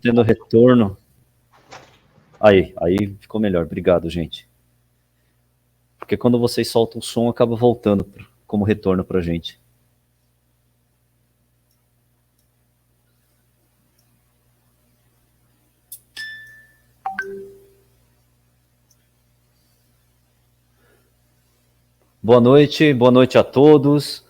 tendo retorno. Aí ficou melhor. Obrigado, gente. Porque quando vocês soltam o som, acaba voltando como retorno para a gente. Boa noite a todos.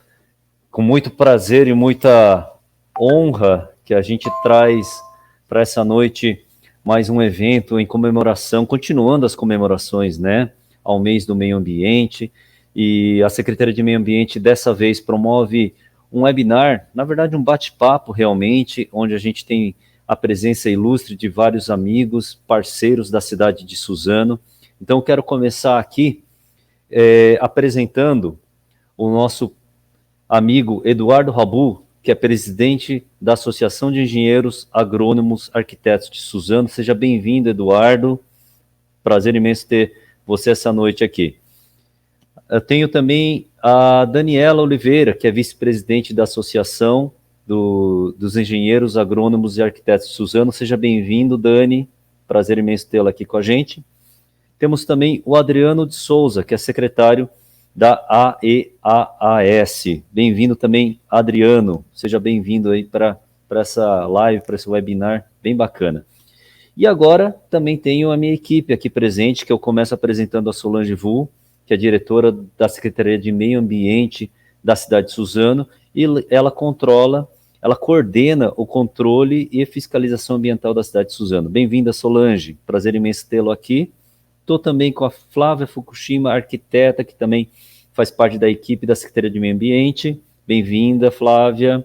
Com muito prazer e muita honra que a gente traz para essa noite mais um evento em comemoração, continuando as comemorações, né, ao mês do meio ambiente. E a Secretaria de Meio Ambiente dessa vez promove um webinar, na verdade um bate-papo realmente, onde a gente tem a presença ilustre de vários amigos, parceiros da cidade de Suzano. Então eu quero começar aqui apresentando o nosso amigo Eduardo Rabu, que é presidente da Associação de Engenheiros Agrônomos Arquitetos de Suzano. Seja bem-vindo, Eduardo. Prazer imenso ter você essa noite aqui. Eu tenho também a Daniela Oliveira, que é vice-presidente da Associação dos Engenheiros Agrônomos e Arquitetos de Suzano. Seja bem-vindo, Dani. Prazer imenso tê-la aqui com a gente. Temos também o Adriano de Souza, que é secretário da AEAAS. Bem-vindo também, Adriano. Seja bem-vindo aí para essa live, para esse webinar bem bacana. E agora também tenho a minha equipe aqui presente, que eu começo apresentando a Solange Vu, que é diretora da Secretaria de Meio Ambiente da cidade de Suzano, e ela coordena o controle e fiscalização ambiental da cidade de Suzano. Bem-vinda, Solange. Prazer imenso tê-lo aqui. Estou também com a Flávia Fukushima, arquiteta, que também faz parte da equipe da Secretaria de Meio Ambiente. Bem-vinda, Flávia.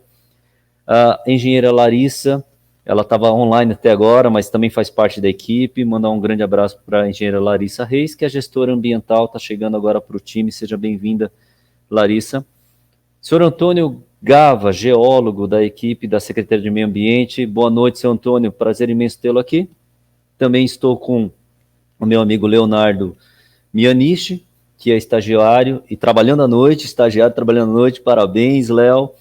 A engenheira Larissa, ela estava online até agora, mas também faz parte da equipe. Mandar um grande abraço para a engenheira Larissa Reis, que é gestora ambiental, está chegando agora para o time. Seja bem-vinda, Larissa. Senhor Antônio Gava, geólogo da equipe da Secretaria de Meio Ambiente. Boa noite, senhor Antônio. Prazer imenso tê-lo aqui. Também estou com o meu amigo Leonardo Mianichi, que é estagiário e trabalhando à noite, estagiário trabalhando à noite. Parabéns, Léo.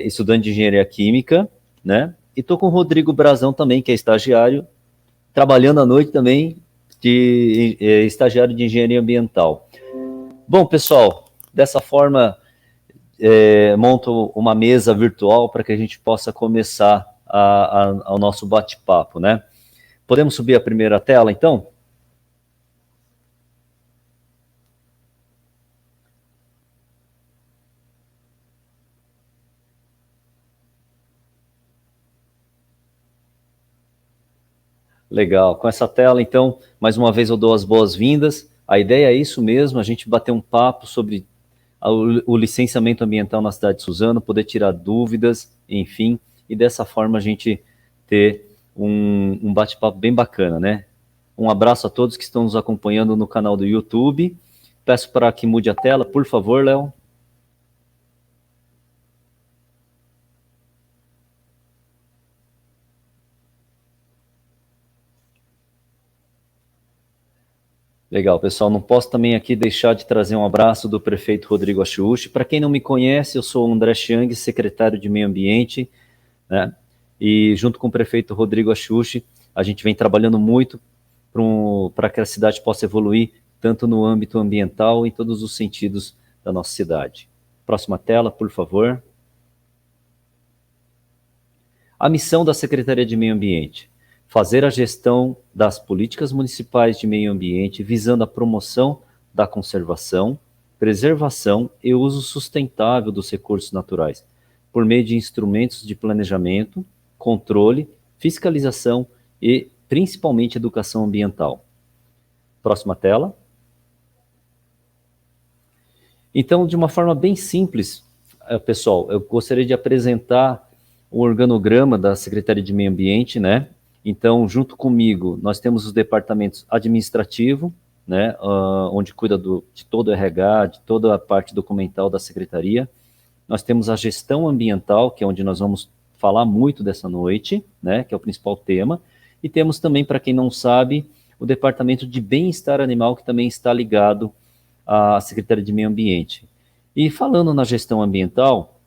Estudante de engenharia química, né? E estou com o Rodrigo Brazão também, que é estagiário, trabalhando à noite também, estagiário de engenharia ambiental. Bom, pessoal, dessa forma, monto uma mesa virtual para que a gente possa começar ao nosso bate-papo, né? Podemos subir a primeira tela, então? Legal. Com essa tela, então, mais uma vez eu dou as boas-vindas. A ideia é isso mesmo, a gente bater um papo sobre o licenciamento ambiental na cidade de Suzano, poder tirar dúvidas, enfim, e dessa forma a gente ter um bate-papo bem bacana, né? Um abraço a todos que estão nos acompanhando no canal do YouTube. Peço para que mude a tela, por favor, Léo. Legal, pessoal. Não posso também aqui deixar de trazer um abraço do prefeito Rodrigo Achiuchi. Para quem não me conhece, eu sou o André Chiang, secretário de Meio Ambiente, né? E junto com o prefeito Rodrigo Achiuchi, a gente vem trabalhando muito para que a cidade possa evoluir, tanto no âmbito ambiental, em todos os sentidos da nossa cidade. Próxima tela, por favor. A missão da Secretaria de Meio Ambiente: fazer a gestão das políticas municipais de meio ambiente visando a promoção da conservação, preservação e uso sustentável dos recursos naturais, por meio de instrumentos de planejamento, controle, fiscalização e, principalmente, educação ambiental. Próxima tela. Então, de uma forma bem simples, pessoal, eu gostaria de apresentar o organograma da Secretaria de Meio Ambiente, né? Então, junto comigo, nós temos os departamentos administrativo, né, onde cuida de todo o RH, de toda a parte documental da Secretaria. Nós temos a gestão ambiental, que é onde nós vamos falar muito dessa noite, né, que é o principal tema. E temos também, para quem não sabe, o departamento de bem-estar animal, que também está ligado à Secretaria de Meio Ambiente. E falando na gestão ambiental,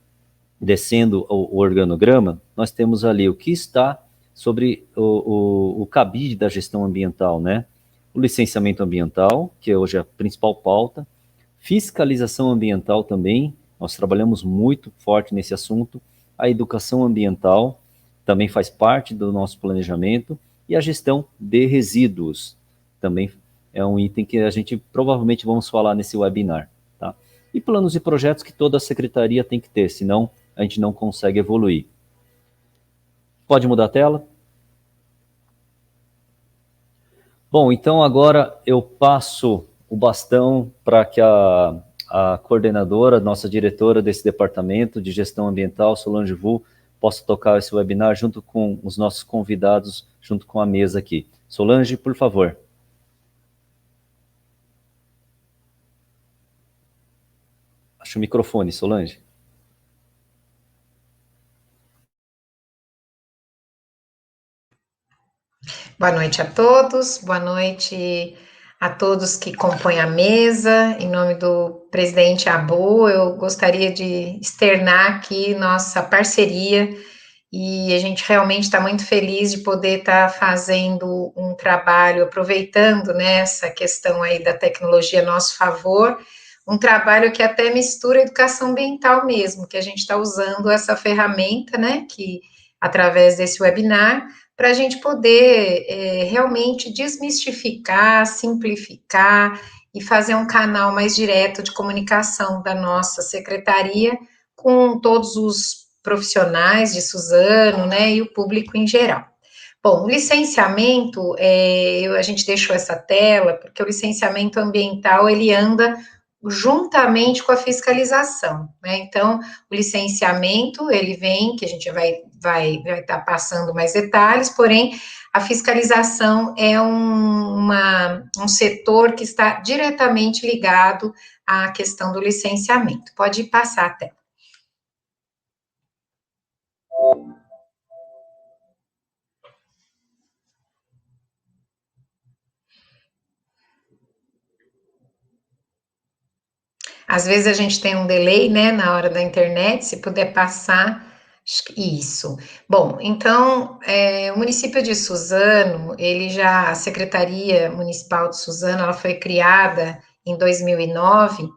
descendo o organograma, nós temos ali o que está sobre o cabide da gestão ambiental, né? O licenciamento ambiental, que hoje é a principal pauta, fiscalização ambiental também, nós trabalhamos muito forte nesse assunto, a educação ambiental também faz parte do nosso planejamento, e a gestão de resíduos também é um item que a gente provavelmente vamos falar nesse webinar, tá? E planos e projetos que toda a secretaria tem que ter, senão a gente não consegue evoluir. Pode mudar a tela? Bom, então agora eu passo o bastão para que a coordenadora, nossa diretora desse departamento de gestão ambiental, Solange Vu, possa tocar esse webinar junto com os nossos convidados, junto com a mesa aqui. Solange, por favor. Acha o microfone, Solange. Boa noite a todos, boa noite a todos que compõem a mesa. Em nome do presidente Abu, eu gostaria de externar aqui nossa parceria e a gente realmente está muito feliz de poder estar fazendo um trabalho, aproveitando, né, essa questão aí da tecnologia a nosso favor, um trabalho que até mistura educação ambiental mesmo, que a gente está usando essa ferramenta, né, que através desse webinar, para a gente poder realmente desmistificar, simplificar e fazer um canal mais direto de comunicação da nossa secretaria com todos os profissionais de Suzano, né, e o público em geral. Bom, o licenciamento, a gente deixou essa tela, porque o licenciamento ambiental, ele anda juntamente com a fiscalização, né? Então, o licenciamento, ele vem, que a gente vai estar passando mais detalhes, porém, a fiscalização é um setor que está diretamente ligado à questão do licenciamento. Pode passar até. Às vezes a gente tem um delay, né, na hora da internet, se puder passar, isso. Bom, então, o município de Suzano, a Secretaria Municipal de Suzano, ela foi criada em 2009,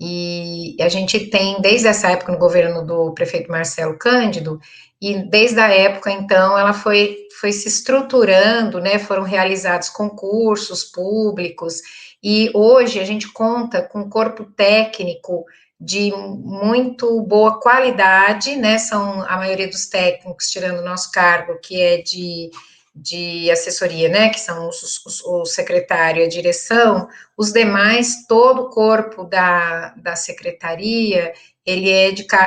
e a gente tem, desde essa época, no governo do prefeito Marcelo Cândido, e desde a época, então, ela foi se estruturando, né, foram realizados concursos públicos, e hoje a gente conta com um corpo técnico de muito boa qualidade, né, são a maioria dos técnicos, tirando o nosso cargo, que é de assessoria, né, que são o secretário e a direção, os demais, todo o corpo da secretaria,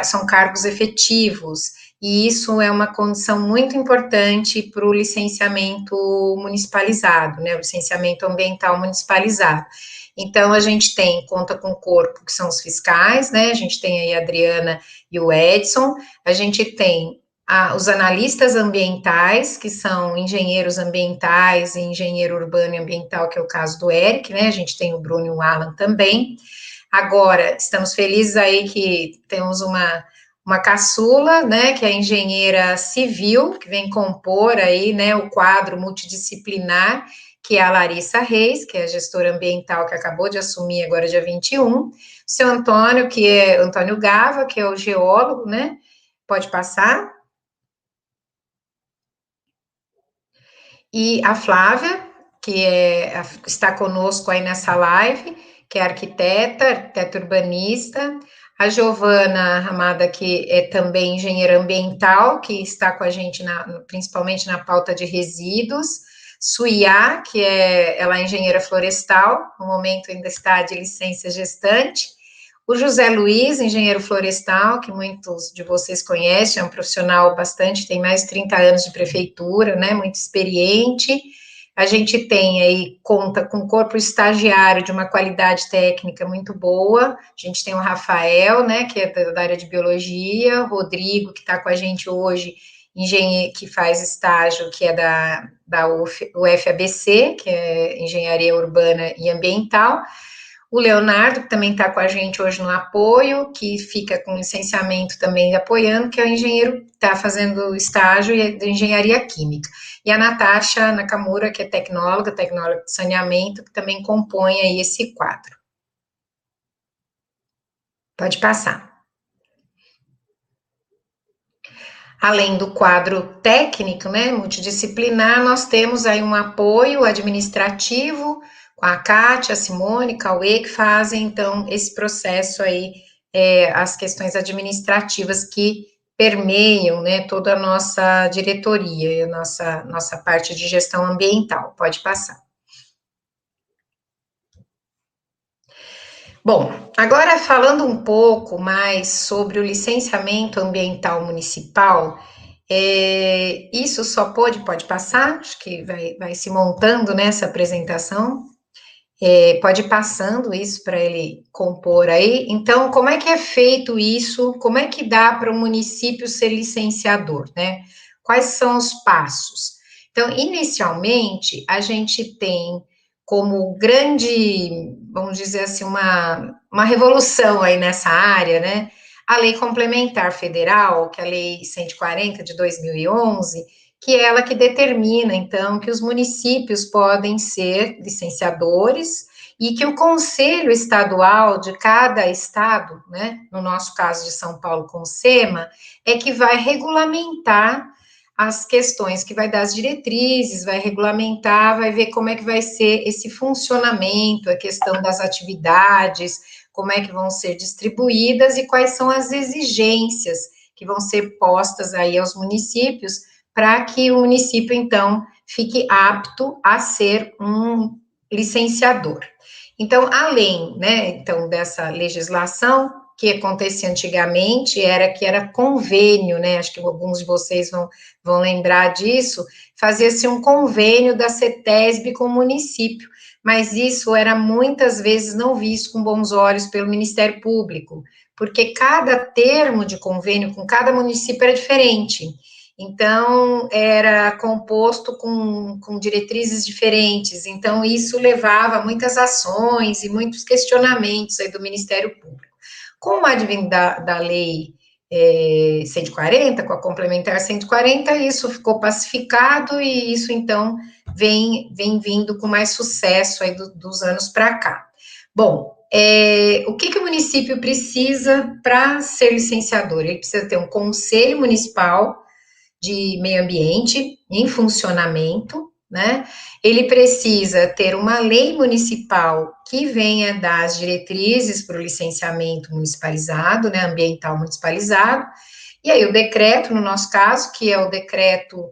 são cargos efetivos, e isso é uma condição muito importante para o licenciamento municipalizado, né, o licenciamento ambiental municipalizado. Então, a gente conta com o corpo, que são os fiscais, né, a gente tem aí a Adriana e o Edson, a gente tem os analistas ambientais, que são engenheiros ambientais e engenheiro urbano e ambiental, que é o caso do Eric, né? A gente tem o Bruno e o Alan também. Agora, estamos felizes aí que temos uma caçula, né, que é a engenheira civil, que vem compor aí, né, o quadro multidisciplinar, que é a Larissa Reis, que é a gestora ambiental que acabou de assumir agora dia 21, o seu Antônio, que é Antônio Gava, que é o geólogo, né, pode passar. E a Flávia, que está conosco aí nessa live, que é arquiteta urbanista, a Giovana Ramada, que é também engenheira ambiental, que está com a gente principalmente na pauta de resíduos, Suiá, ela é engenheira florestal, no momento ainda está de licença gestante, o José Luiz, engenheiro florestal, que muitos de vocês conhecem, é um profissional tem mais de 30 anos de prefeitura, né, muito experiente. A gente tem aí, conta com um corpo estagiário de uma qualidade técnica muito boa. A gente tem o Rafael, né, que é da área de biologia, o Rodrigo, que está com a gente hoje, engenheiro, que faz estágio, que é da UFABC, que é Engenharia Urbana e Ambiental. o Leonardo, que também está com a gente hoje no apoio, que fica com licenciamento também apoiando, que é o engenheiro que está fazendo estágio de engenharia química. E a Natasha Nakamura, que é tecnóloga de saneamento, que também compõe aí esse quadro. Pode passar. Além do quadro técnico, né, multidisciplinar, nós temos aí um apoio administrativo com a Kátia, a Simone, Cauê, que fazem, então, esse processo aí, as questões administrativas que permeiam, né, toda a nossa diretoria e a nossa parte de gestão ambiental. Pode passar. Bom, agora falando um pouco mais sobre o licenciamento ambiental municipal, isso só pode passar, acho que vai se montando nessa apresentação, pode ir passando isso para ele compor aí. Então, como é que é feito isso? Como é que dá para o município ser licenciador, né? Quais são os passos? Então, inicialmente, a gente tem como grande, vamos dizer assim, uma revolução aí nessa área, né? A Lei Complementar Federal, que é a Lei 140 de 2011, que é ela que determina, então, que os municípios podem ser licenciadores e que o Conselho Estadual de cada estado, né, no nosso caso de São Paulo com o SEMA, é que vai regulamentar as questões, que vai dar as diretrizes, vai regulamentar, vai ver como é que vai ser esse funcionamento, a questão das atividades, como é que vão ser distribuídas e quais são as exigências que vão ser postas aí aos municípios para que o município, então, fique apto a ser um licenciador. Então, além, né, então, dessa legislação, que acontecia antigamente, era convênio, né, acho que alguns de vocês vão lembrar disso, fazia-se um convênio da CETESB com o município, mas isso era muitas vezes não visto com bons olhos pelo Ministério Público, porque cada termo de convênio com cada município era diferente. Então, era composto com diretrizes diferentes. Então, isso levava a muitas ações e muitos questionamentos aí do Ministério Público. Com o advento da lei 140, com a complementar 140, isso ficou pacificado e isso, então, vem vindo com mais sucesso aí dos anos para cá. Bom, o que o município precisa para ser licenciador? Ele precisa ter um conselho municipal de meio ambiente em funcionamento, né? Ele precisa ter uma lei municipal que venha dar as diretrizes para o licenciamento municipalizado, né, ambiental municipalizado, e aí o decreto, no nosso caso, que é o decreto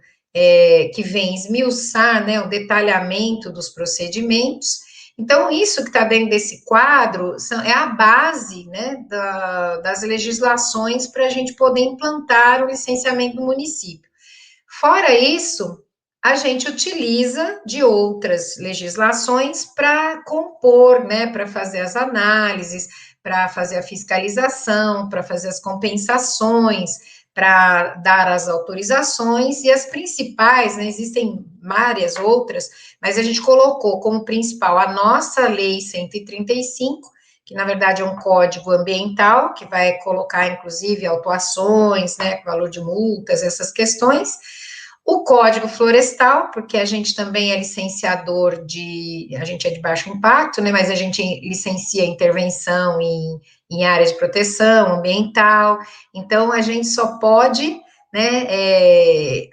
que vem esmiuçar, né, o detalhamento dos procedimentos. Então, isso que está dentro desse quadro é a base, né, das legislações para a gente poder implantar o licenciamento do município. Fora isso, a gente utiliza de outras legislações para compor, né, para fazer as análises, para fazer a fiscalização, para fazer as compensações, para dar as autorizações, e as principais, né, existem várias outras, mas a gente colocou como principal a nossa Lei 135, que na verdade é um código ambiental, que vai colocar, inclusive, autuações, né, valor de multas, essas questões. O Código Florestal, porque a gente também é licenciador a gente é de baixo impacto, né, mas a gente licencia intervenção em área de proteção ambiental, então a gente só pode, né,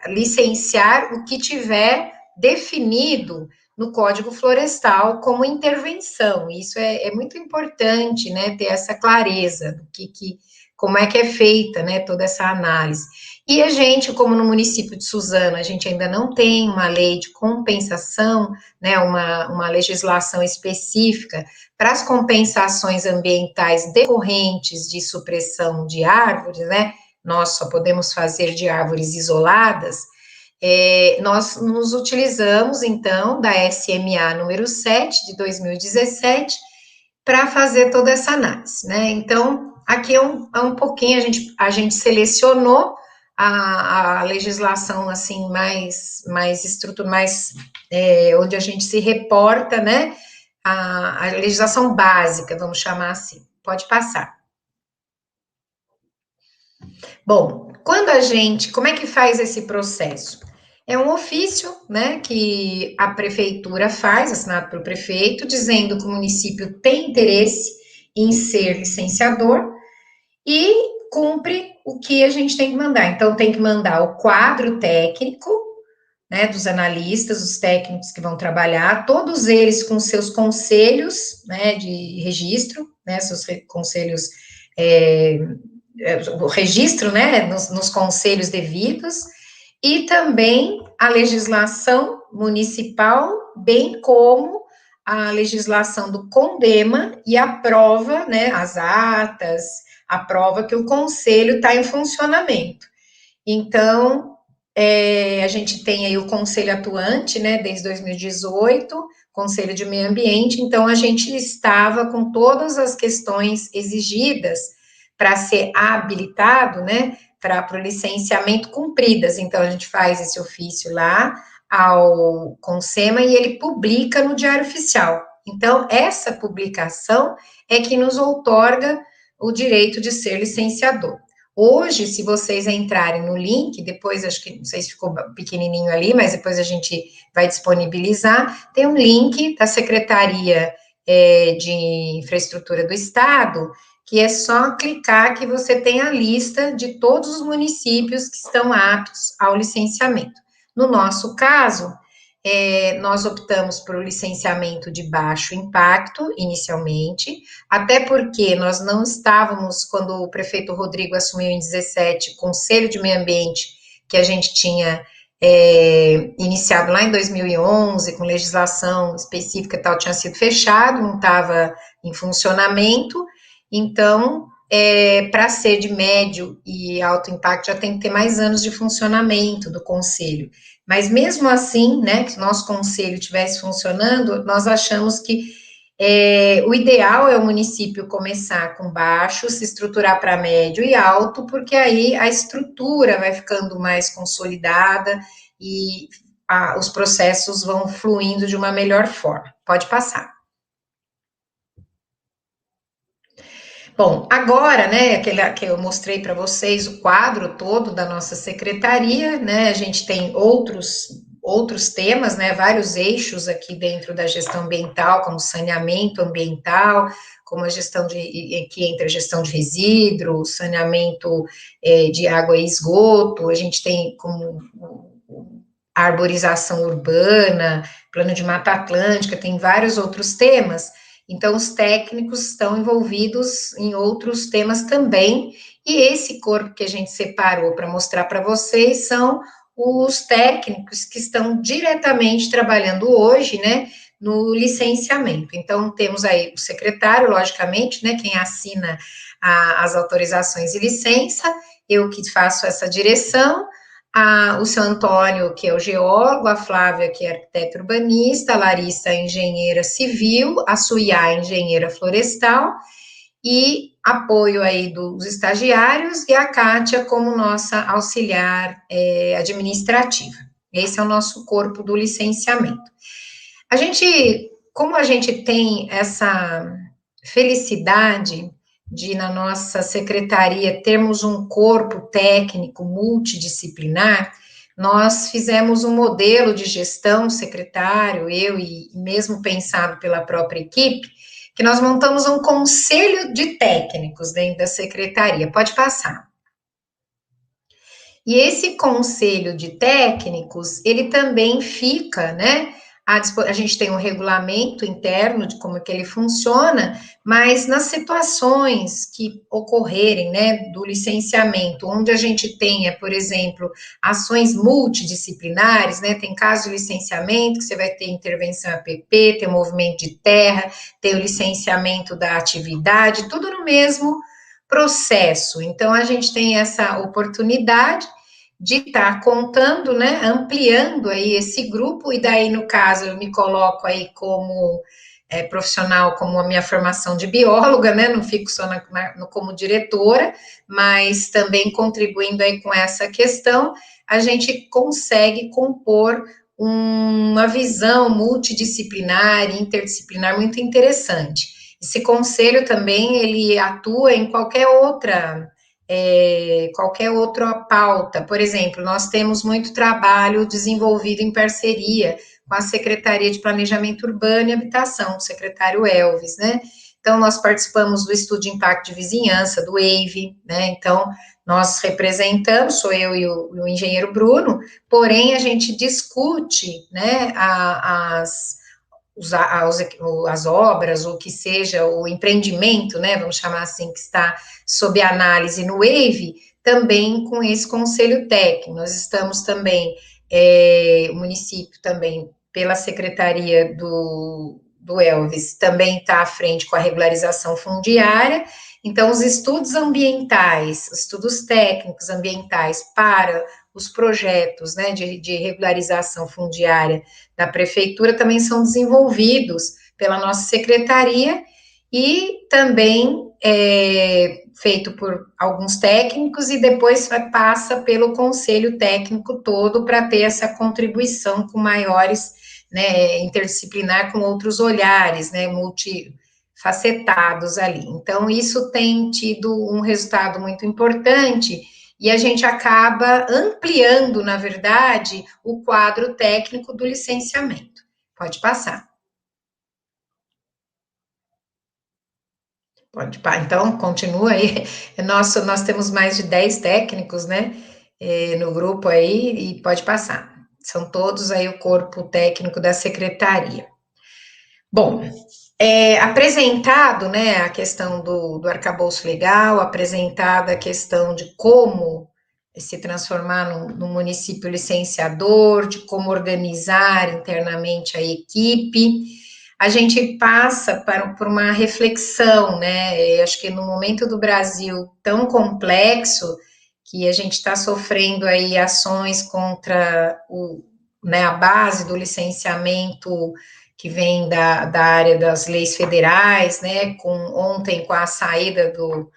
licenciar o que tiver definido no Código Florestal como intervenção. Isso é muito importante, né, ter essa clareza do como é que é feita, né, toda essa análise. E a gente, como no município de Suzano, a gente ainda não tem uma lei de compensação, né, uma legislação específica para as compensações ambientais decorrentes de supressão de árvores, né, nós só podemos fazer de árvores isoladas. Nós nos utilizamos, então, da SMA número 7 de 2017 para fazer toda essa análise, né? Então, aqui é um pouquinho, a gente selecionou a legislação, assim, mais estrutura, onde a gente se reporta, né, a legislação básica, vamos chamar assim. Pode passar. Bom, como é que faz esse processo? É um ofício, né, que a prefeitura faz, assinado pelo prefeito, dizendo que o município tem interesse em ser licenciador e cumpre o que a gente tem que mandar. Então, tem que mandar o quadro técnico, né, dos analistas, os técnicos que vão trabalhar, todos eles com seus conselhos, né, de registro, né, seus conselhos, é, o registro, né, nos conselhos devidos, e também a legislação municipal, bem como a legislação do CONDEMA e a prova, né, as atas, a prova que o conselho está em funcionamento. Então, a gente tem aí o conselho atuante, né, desde 2018, Conselho de Meio Ambiente, então a gente estava com todas as questões exigidas para ser habilitado, né, para o licenciamento cumpridas. Então, a gente faz esse ofício lá ao CONSEMA e ele publica no Diário Oficial. Então, essa publicação é que nos outorga o direito de ser licenciador. Hoje, se vocês entrarem no link, depois acho que não sei se ficou pequenininho ali, mas depois a gente vai disponibilizar, tem um link da Secretaria de Infraestrutura do Estado, que é só clicar que você tem a lista de todos os municípios que estão aptos ao licenciamento. No nosso caso, nós optamos por um licenciamento de baixo impacto, inicialmente, até porque nós não estávamos, quando o prefeito Rodrigo assumiu em 17, o Conselho de Meio Ambiente, que a gente tinha iniciado lá em 2011, com legislação específica e tal, tinha sido fechado, não estava em funcionamento, então, para ser de médio e alto impacto, já tem que ter mais anos de funcionamento do conselho. Mas mesmo assim, né, que o nosso conselho estivesse funcionando, nós achamos que o ideal é o município começar com baixo, se estruturar para médio e alto, porque aí a estrutura vai ficando mais consolidada e os processos vão fluindo de uma melhor forma. Pode passar. Bom, agora, né, aquele que eu mostrei para vocês, o quadro todo da nossa secretaria, né, a gente tem outros temas, né, vários eixos aqui dentro da gestão ambiental, como saneamento ambiental, como a gestão que entra a gestão de resíduo, saneamento de água e esgoto, a gente tem como arborização urbana, plano de mata atlântica, tem vários outros temas. Então, os técnicos estão envolvidos em outros temas também, e esse corpo que a gente separou para mostrar para vocês são os técnicos que estão diretamente trabalhando hoje, né, no licenciamento. Então, temos aí o secretário, logicamente, né, quem assina as autorizações e licença, eu que faço essa direção, o seu Antônio, que é o geólogo, a Flávia, que é arquiteta urbanista, a Larissa, engenheira civil, a Suyá, engenheira florestal, e apoio aí dos estagiários, e a Kátia como nossa auxiliar administrativa. Esse é o nosso corpo do licenciamento. Como a gente tem essa felicidade de, na nossa secretaria, termos um corpo técnico multidisciplinar, nós fizemos um modelo de gestão, secretário, eu e mesmo pensado pela própria equipe, que nós montamos um conselho de técnicos dentro da secretaria. Pode passar. E esse conselho de técnicos, ele também fica, né? A gente tem um regulamento interno de como é que ele funciona, mas nas situações que ocorrerem, né, do licenciamento, onde a gente tenha, por exemplo, ações multidisciplinares, né, tem caso de licenciamento, que você vai ter intervenção APP, tem o movimento de terra, tem o licenciamento da atividade, tudo no mesmo processo. Então, a gente tem essa oportunidade de estar contando, né, ampliando aí esse grupo, e daí, no caso, eu me coloco aí como profissional, como a minha formação de bióloga, né, não fico só como diretora, mas também contribuindo aí com essa questão, a gente consegue compor uma visão multidisciplinar e interdisciplinar muito interessante. Esse conselho também, ele atua em qualquer outra pauta. Por exemplo, nós temos muito trabalho desenvolvido em parceria com a Secretaria de Planejamento Urbano e Habitação, o secretário Elvis, né? Então, nós participamos do Estudo de Impacto de Vizinhança, do EIV, né? Então, nós representamos, sou eu e o engenheiro Bruno, porém, a gente discute, né, as obras, ou que seja, o empreendimento, né, vamos chamar assim, que está sob análise no WAVE, também com esse conselho técnico. Nós estamos também, o município também, pela secretaria do Elvis, também está à frente com a regularização fundiária. Então, os estudos ambientais, os estudos técnicos ambientais para os projetos, né, de regularização fundiária da prefeitura também são desenvolvidos pela nossa secretaria e também feito por alguns técnicos e depois passa pelo conselho técnico todo para ter essa contribuição com maiores, né, interdisciplinar, com outros olhares, né, multifacetados ali. Então, isso tem tido um resultado muito importante e a gente acaba ampliando, na verdade, o quadro técnico do licenciamento. Pode passar. Pode, então, continua aí. Nós temos mais de 10 técnicos, né, no grupo aí, e pode passar. São todos aí o corpo técnico da secretaria. Bom, apresentado, né, a questão do arcabouço legal, apresentada a questão de como se transformar num município licenciador, de como organizar internamente a equipe, a gente passa por uma reflexão, né? Acho que no momento do Brasil tão complexo, que a gente está sofrendo aí ações contra né, a base do licenciamento que vem da área das leis federais, né? Ontem, com a saída do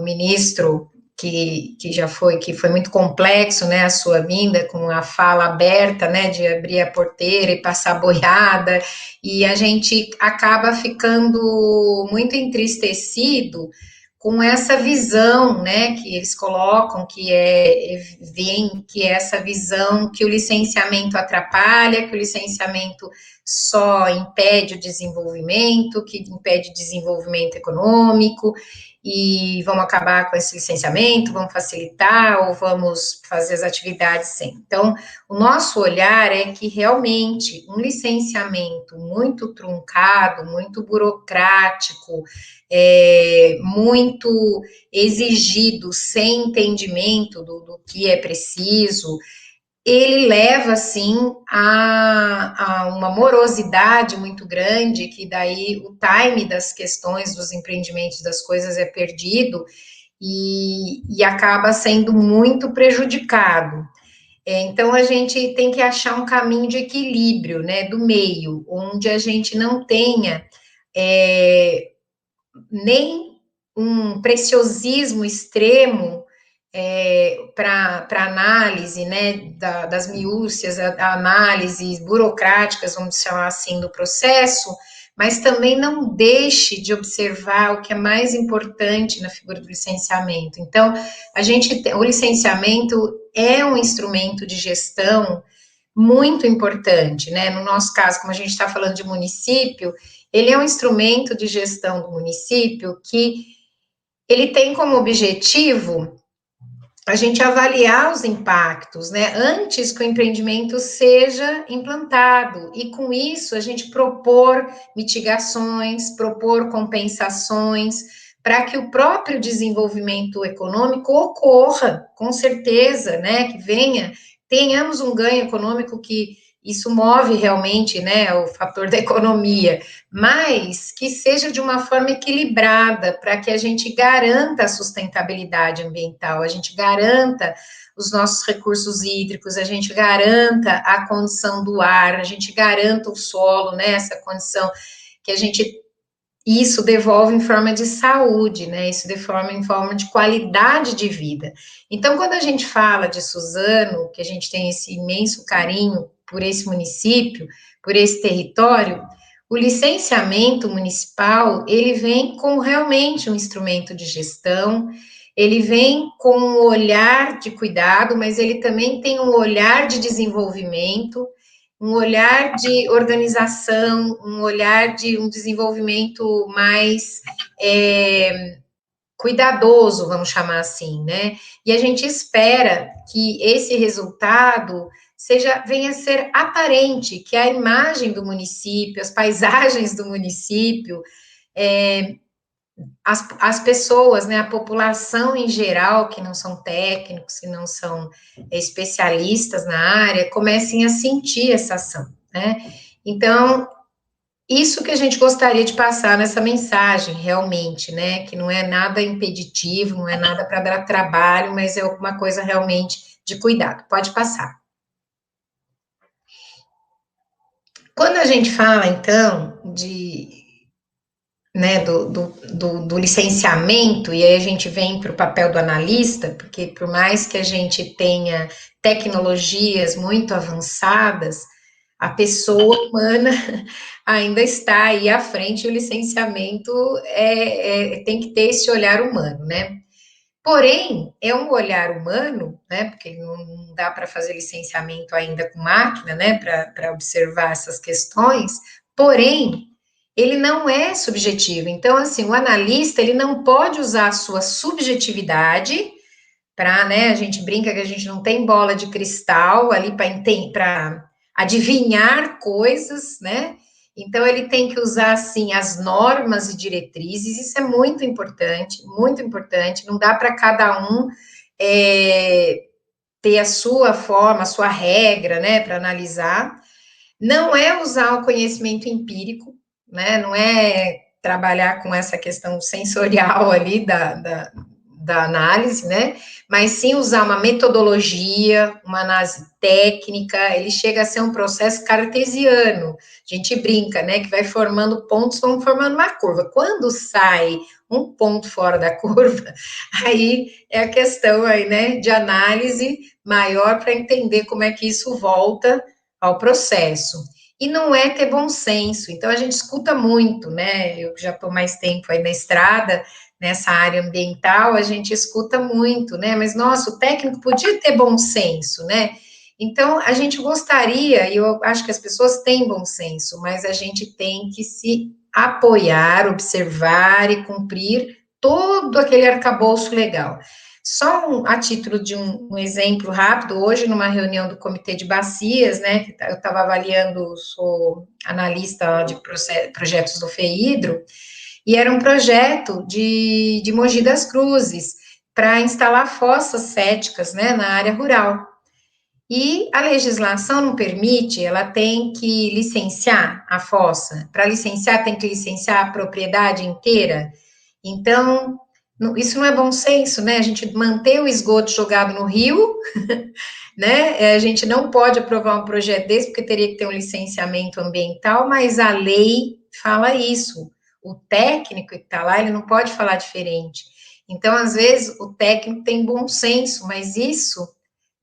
ministro que foi muito complexo, né, a sua vinda, com a fala aberta, né, de abrir a porteira e passar boiada, e a gente acaba ficando muito entristecido com essa visão, né, que eles colocam, que é essa visão que o licenciamento atrapalha, que o licenciamento só impede o desenvolvimento, que impede o desenvolvimento econômico, e vamos acabar com esse licenciamento, vamos facilitar, ou vamos fazer as atividades sem. Então, o nosso olhar é que realmente um licenciamento muito truncado, muito burocrático, muito exigido, sem entendimento do que é preciso, ele leva, assim, a uma morosidade muito grande, que daí o time das questões, dos empreendimentos, das coisas é perdido, e acaba sendo muito prejudicado. Então, a gente tem que achar um caminho de equilíbrio, né, do meio, onde a gente não tenha nem um preciosismo extremo para análise, né, das minúcias, análises burocráticas, vamos chamar assim, do processo, mas também não deixe de observar o que é mais importante na figura do licenciamento. Então, o licenciamento é um instrumento de gestão muito importante, né? No nosso caso, como a gente está falando de município, ele é um instrumento de gestão do município que ele tem como objetivo a gente avaliar os impactos, né, antes que o empreendimento seja implantado, e com isso a gente propor mitigações, propor compensações, para que o próprio desenvolvimento econômico ocorra, com certeza, né, que tenhamos um ganho econômico, que isso move realmente, né, o fator da economia, mas que seja de uma forma equilibrada, para que a gente garanta a sustentabilidade ambiental, a gente garanta os nossos recursos hídricos, a gente garanta a condição do ar, a gente garanta o solo, né, essa condição que isso devolve em forma de saúde, né, isso devolve em forma de qualidade de vida. Então, quando a gente fala de Suzano, que a gente tem esse imenso carinho por esse município, por esse território, o licenciamento municipal, ele vem como realmente um instrumento de gestão, ele vem com um olhar de cuidado, mas ele também tem um olhar de desenvolvimento, um olhar de organização, um olhar de um desenvolvimento mais cuidadoso, vamos chamar assim, né? E a gente espera que esse resultado venha a ser aparente, que a imagem do município, as paisagens do município, as pessoas, né, a população em geral, que não são técnicos, que não são especialistas na área, comecem a sentir essa ação, né? Então, isso que a gente gostaria de passar nessa mensagem, realmente, né? Que não é nada impeditivo, não é nada para dar trabalho, mas é alguma coisa realmente de cuidado. Pode passar. Quando a gente fala, então, né, do licenciamento, e aí a gente vem para o papel do analista, porque por mais que a gente tenha tecnologias muito avançadas, a pessoa humana ainda está aí à frente, o licenciamento tem que ter esse olhar humano, né? Porém, é um olhar humano, né? Porque não dá para fazer licenciamento ainda com máquina, né? Para observar essas questões, porém, ele não é subjetivo. Então, assim, o analista, ele não pode usar a sua subjetividade para, né, a gente brinca que a gente não tem bola de cristal ali para adivinhar coisas, né? Então ele tem que usar assim as normas e diretrizes, isso é muito importante, não dá para cada um ter a sua forma, a sua regra, né, para analisar. Não é usar o conhecimento empírico, né? Não é trabalhar com essa questão sensorial ali da análise, né? Mas sim usar uma metodologia, uma análise técnica, ele chega a ser um processo cartesiano. A gente brinca, né? Que vai formando pontos, vão formando uma curva. Quando sai um ponto fora da curva, aí é a questão aí, né? De análise maior para entender como é que isso volta ao processo. E não é ter bom senso. Então, a gente escuta muito, né? Eu já estou mais tempo aí na estrada, nessa área ambiental, a gente escuta muito, né? Mas, nossa, o técnico podia ter bom senso, né? Então, a gente gostaria, e eu acho que as pessoas têm bom senso, mas a gente tem que se apoiar, observar e cumprir todo aquele arcabouço legal. Só a título de um exemplo rápido, hoje, numa reunião do Comitê de Bacias, né, que eu estava avaliando, sou analista de projetos do FEIDRO, e era um projeto de Mogi das Cruzes, para instalar fossas céticas, né, na área rural. E a legislação não permite, ela tem que licenciar a fossa. Para licenciar, tem que licenciar a propriedade inteira. Então, isso não é bom senso, né? A gente manter o esgoto jogado no rio, né? A gente não pode aprovar um projeto desse, porque teria que ter um licenciamento ambiental, mas a lei fala isso. O técnico que está lá, ele não pode falar diferente. Então, às vezes, o técnico tem bom senso, mas isso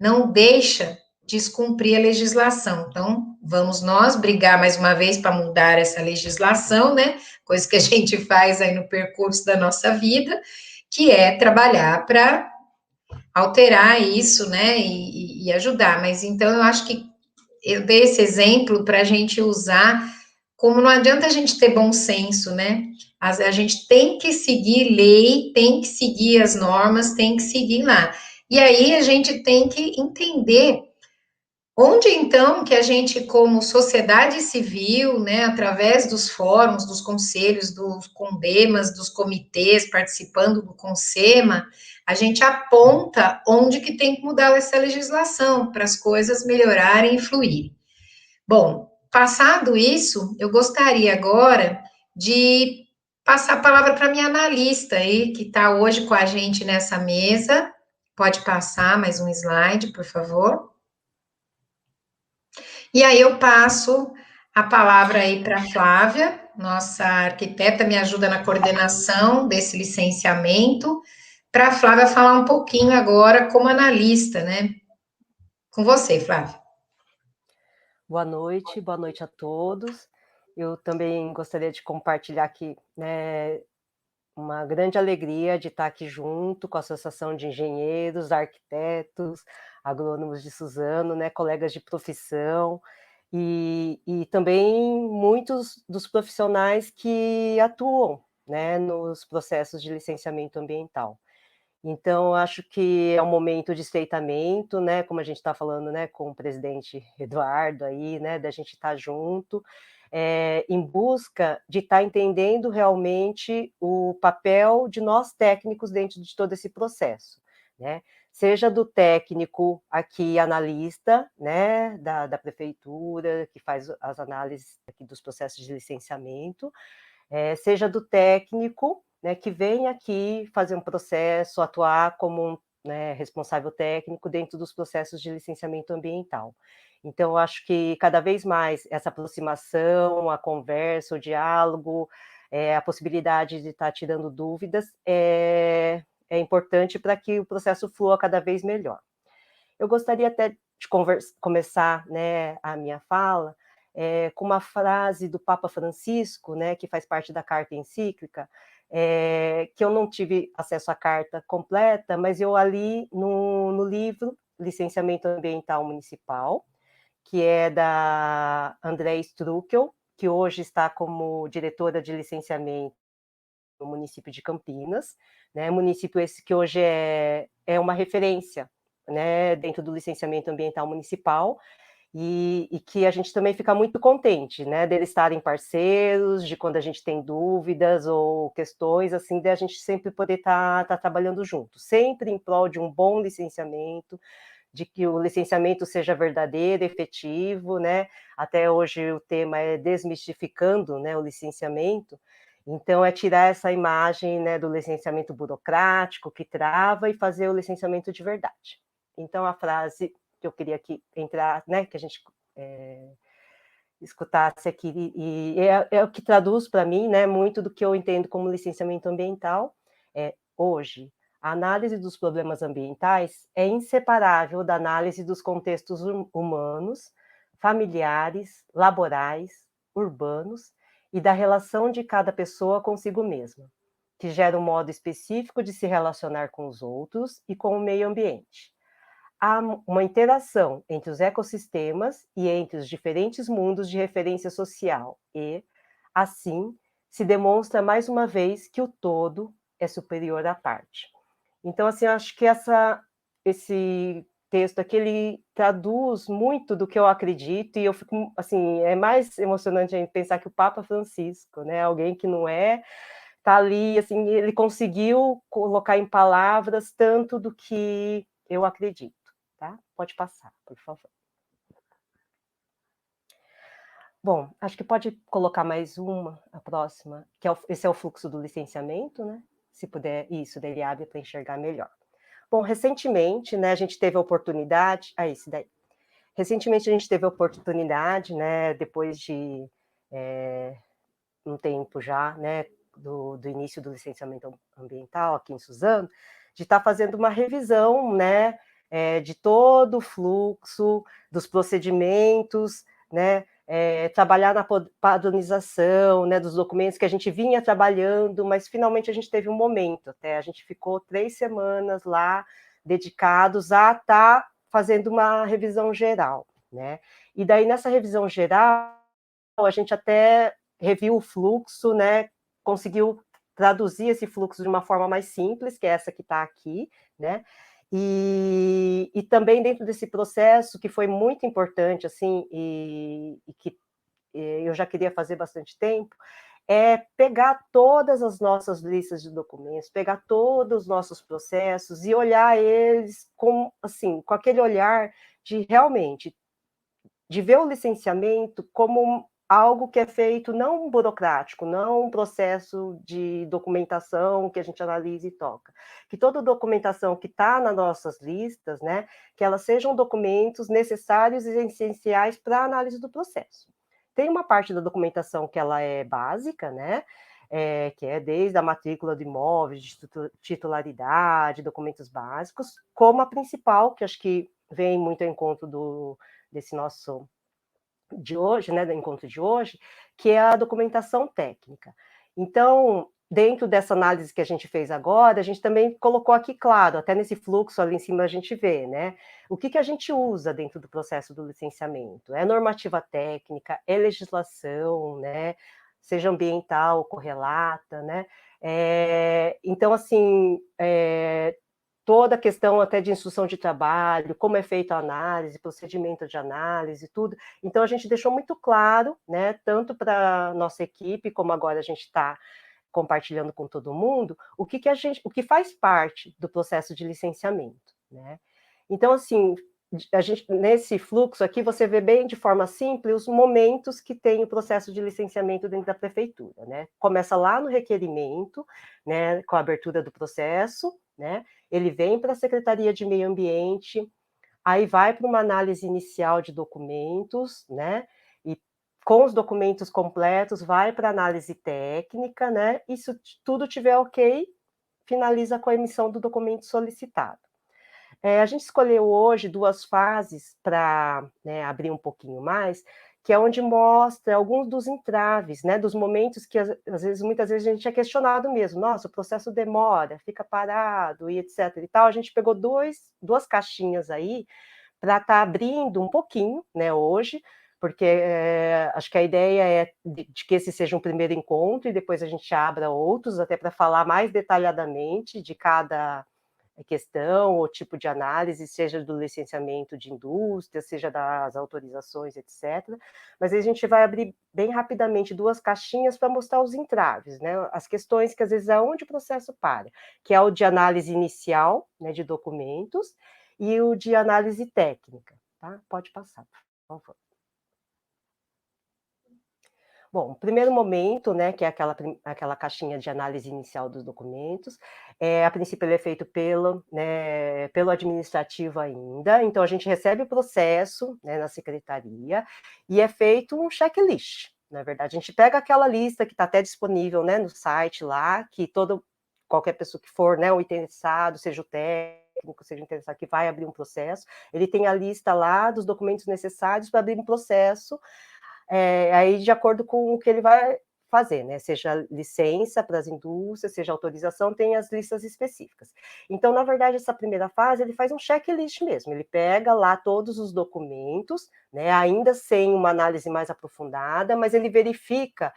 não deixa descumprir a legislação. Então, vamos nós brigar mais uma vez para mudar essa legislação, né? Coisa que a gente faz aí no percurso da nossa vida, que é trabalhar para alterar isso, né? E ajudar. Mas então eu acho que eu dei esse exemplo para a gente usar, como não adianta a gente ter bom senso, né? A gente tem que seguir lei, tem que seguir as normas, tem que seguir lá. E aí a gente tem que entender onde então que a gente, como sociedade civil, né, através dos fóruns, dos conselhos, dos condemas, dos comitês, participando do CONSEMA, a gente aponta onde que tem que mudar essa legislação para as coisas melhorarem e fluírem. Bom, passado isso, eu gostaria agora de passar a palavra para minha analista aí, que está hoje com a gente nessa mesa. Pode passar mais um slide, por favor. E aí eu passo a palavra aí para a Flávia, nossa arquiteta, me ajuda na coordenação desse licenciamento, para a Flávia falar um pouquinho agora como analista, né? Com você, Flávia. boa noite a todos. Eu também gostaria de compartilhar aqui, né, uma grande alegria de estar aqui junto com a Associação de Engenheiros, Arquitetos, Agrônomos de Suzano, né, colegas de profissão, e também muitos dos profissionais que atuam, né, nos processos de licenciamento ambiental. Então, acho que é um momento de estreitamento, né, como a gente está falando, né, com o presidente Eduardo aí, né, da gente estar junto, em busca de estar entendendo realmente o papel de nós técnicos dentro de todo esse processo, né? Seja do técnico aqui analista, né, da prefeitura, que faz as análises aqui dos processos de licenciamento, seja do técnico, né, que vem aqui fazer um processo, atuar como um, né, responsável técnico dentro dos processos de licenciamento ambiental. Então, eu acho que cada vez mais essa aproximação, a conversa, o diálogo, a possibilidade de estar tirando dúvidas é importante para que o processo flua cada vez melhor. Eu gostaria até de começar, né, a minha fala com uma frase do Papa Francisco, né, que faz parte da carta encíclica, que eu não tive acesso à carta completa, mas eu a li no livro Licenciamento Ambiental Municipal, que é da Andréa Struckel, que hoje está como diretora de licenciamento no município de Campinas, né, município esse que hoje é uma referência, né, dentro do licenciamento ambiental municipal, e que a gente também fica muito contente, né, deles estarem parceiros, de quando a gente tem dúvidas ou questões, assim, de a gente sempre poder estar trabalhando junto, sempre em prol de um bom licenciamento, de que o licenciamento seja verdadeiro, efetivo, né, até hoje o tema é desmistificando, né, o licenciamento, então é tirar essa imagem, né, do licenciamento burocrático que trava e fazer o licenciamento de verdade. Então a frase que eu queria aqui entrar, né, que a gente escutasse aqui, e é o que traduz para mim, né, muito do que eu entendo como licenciamento ambiental, hoje, a análise dos problemas ambientais é inseparável da análise dos contextos humanos, familiares, laborais, urbanos, e da relação de cada pessoa consigo mesma, que gera um modo específico de se relacionar com os outros e com o meio ambiente. Há uma interação entre os ecossistemas e entre os diferentes mundos de referência social e, assim, se demonstra mais uma vez que o todo é superior à parte. Então, assim, eu acho que esse texto aqui, ele traduz muito do que eu acredito e eu fico, assim, é mais emocionante a gente pensar que o Papa Francisco, né, alguém que não tá ali, assim, ele conseguiu colocar em palavras tanto do que eu acredito. Tá? Pode passar, por favor. Bom, acho que pode colocar mais uma, a próxima, que esse é o fluxo do licenciamento, né? Se puder, isso, dele abre para enxergar melhor. Bom, recentemente, né, a gente teve a oportunidade, esse daí. Recentemente a gente teve a oportunidade, né, depois de um tempo já, né, do início do licenciamento ambiental aqui em Suzano, de estar fazendo uma revisão, né, de todo o fluxo, dos procedimentos, né, trabalhar na padronização, né, dos documentos que a gente vinha trabalhando, mas finalmente a gente teve um momento, até a gente ficou 3 semanas lá, dedicados a estar fazendo uma revisão geral, né, e daí nessa revisão geral, a gente até reviu o fluxo, né, conseguiu traduzir esse fluxo de uma forma mais simples, que é essa que está aqui, né, e também dentro desse processo, que foi muito importante, assim, e que eu já queria fazer bastante tempo, é pegar todas as nossas listas de documentos, pegar todos os nossos processos e olhar eles com, assim, com aquele olhar de realmente de ver o licenciamento como algo que é feito não burocrático, não um processo de documentação que a gente analisa e toca. Que toda documentação que está nas nossas listas, né, que elas sejam documentos necessários e essenciais para a análise do processo. Tem uma parte da documentação que ela é básica, né, que é desde a matrícula do imóvel, de titularidade, documentos básicos, como a principal, que acho que vem muito ao encontro desse nosso de hoje, né, do encontro de hoje, que é a documentação técnica. Então, dentro dessa análise que a gente fez agora, a gente também colocou aqui, claro, até nesse fluxo ali em cima a gente vê, né, o que a gente usa dentro do processo do licenciamento. É normativa técnica, é legislação, né, seja ambiental, correlata, né, então, assim, toda a questão até de instrução de trabalho, como é feita a análise, procedimento de análise, tudo. Então, a gente deixou muito claro, né, tanto para a nossa equipe, como agora a gente está compartilhando com todo mundo, o que faz parte do processo de licenciamento, né? Então, assim, a gente, nesse fluxo aqui, você vê bem de forma simples os momentos que tem o processo de licenciamento dentro da prefeitura, né? Começa lá no requerimento, né, com a abertura do processo, né? Ele vem para a Secretaria de Meio Ambiente, aí vai para uma análise inicial de documentos, né? E com os documentos completos, vai para análise técnica, né? E se tudo tiver ok, finaliza com a emissão do documento solicitado. A gente escolheu hoje 2 fases para, né, abrir um pouquinho mais, que é onde mostra alguns dos entraves, né, dos momentos que às vezes, muitas vezes a gente é questionado mesmo, nossa, o processo demora, fica parado e etc e tal. A gente pegou 2 caixinhas aí para estar abrindo um pouquinho, né, hoje, porque acho que a ideia é de que esse seja um primeiro encontro e depois a gente abra outros, até para falar mais detalhadamente de cada questão ou tipo de análise, seja do licenciamento de indústria, seja das autorizações, etc. Mas aí a gente vai abrir bem rapidamente 2 caixinhas para mostrar os entraves, né? As questões que às vezes é onde o processo para, que é o de análise inicial, né, de documentos, e o de análise técnica, tá? Pode passar, por favor. Bom, o primeiro momento, né, que é aquela caixinha de análise inicial dos documentos, a princípio ele é feito pelo administrativo ainda, então a gente recebe o processo, né, na secretaria, e é feito um checklist, na verdade. A gente pega aquela lista que está até disponível, né, no site lá, que qualquer pessoa que for, né, o interessado, seja o técnico, seja o interessado que vai abrir um processo, ele tem a lista lá dos documentos necessários para abrir um processo, aí de acordo com o que ele vai fazer, né? Seja licença para as indústrias, seja autorização, tem as listas específicas. Então, na verdade, essa primeira fase, ele faz um checklist mesmo, ele pega lá todos os documentos, né, ainda sem uma análise mais aprofundada, mas ele verifica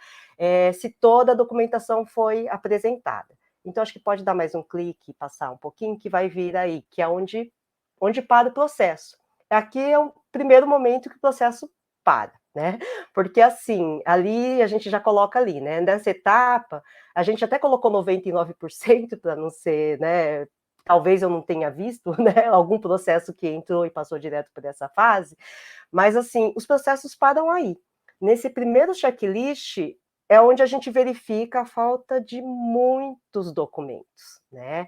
se toda a documentação foi apresentada. Então, acho que pode dar mais um clique e passar um pouquinho, que vai vir aí, que é onde para o processo. Aqui é o primeiro momento que o processo para, né? Porque assim, ali a gente já coloca ali, né? Nessa etapa, a gente até colocou 99% para não ser, né? Talvez eu não tenha visto, né? Algum processo que entrou e passou direto por essa fase, mas assim, os processos param aí. Nesse primeiro checklist é onde a gente verifica a falta de muitos documentos, né?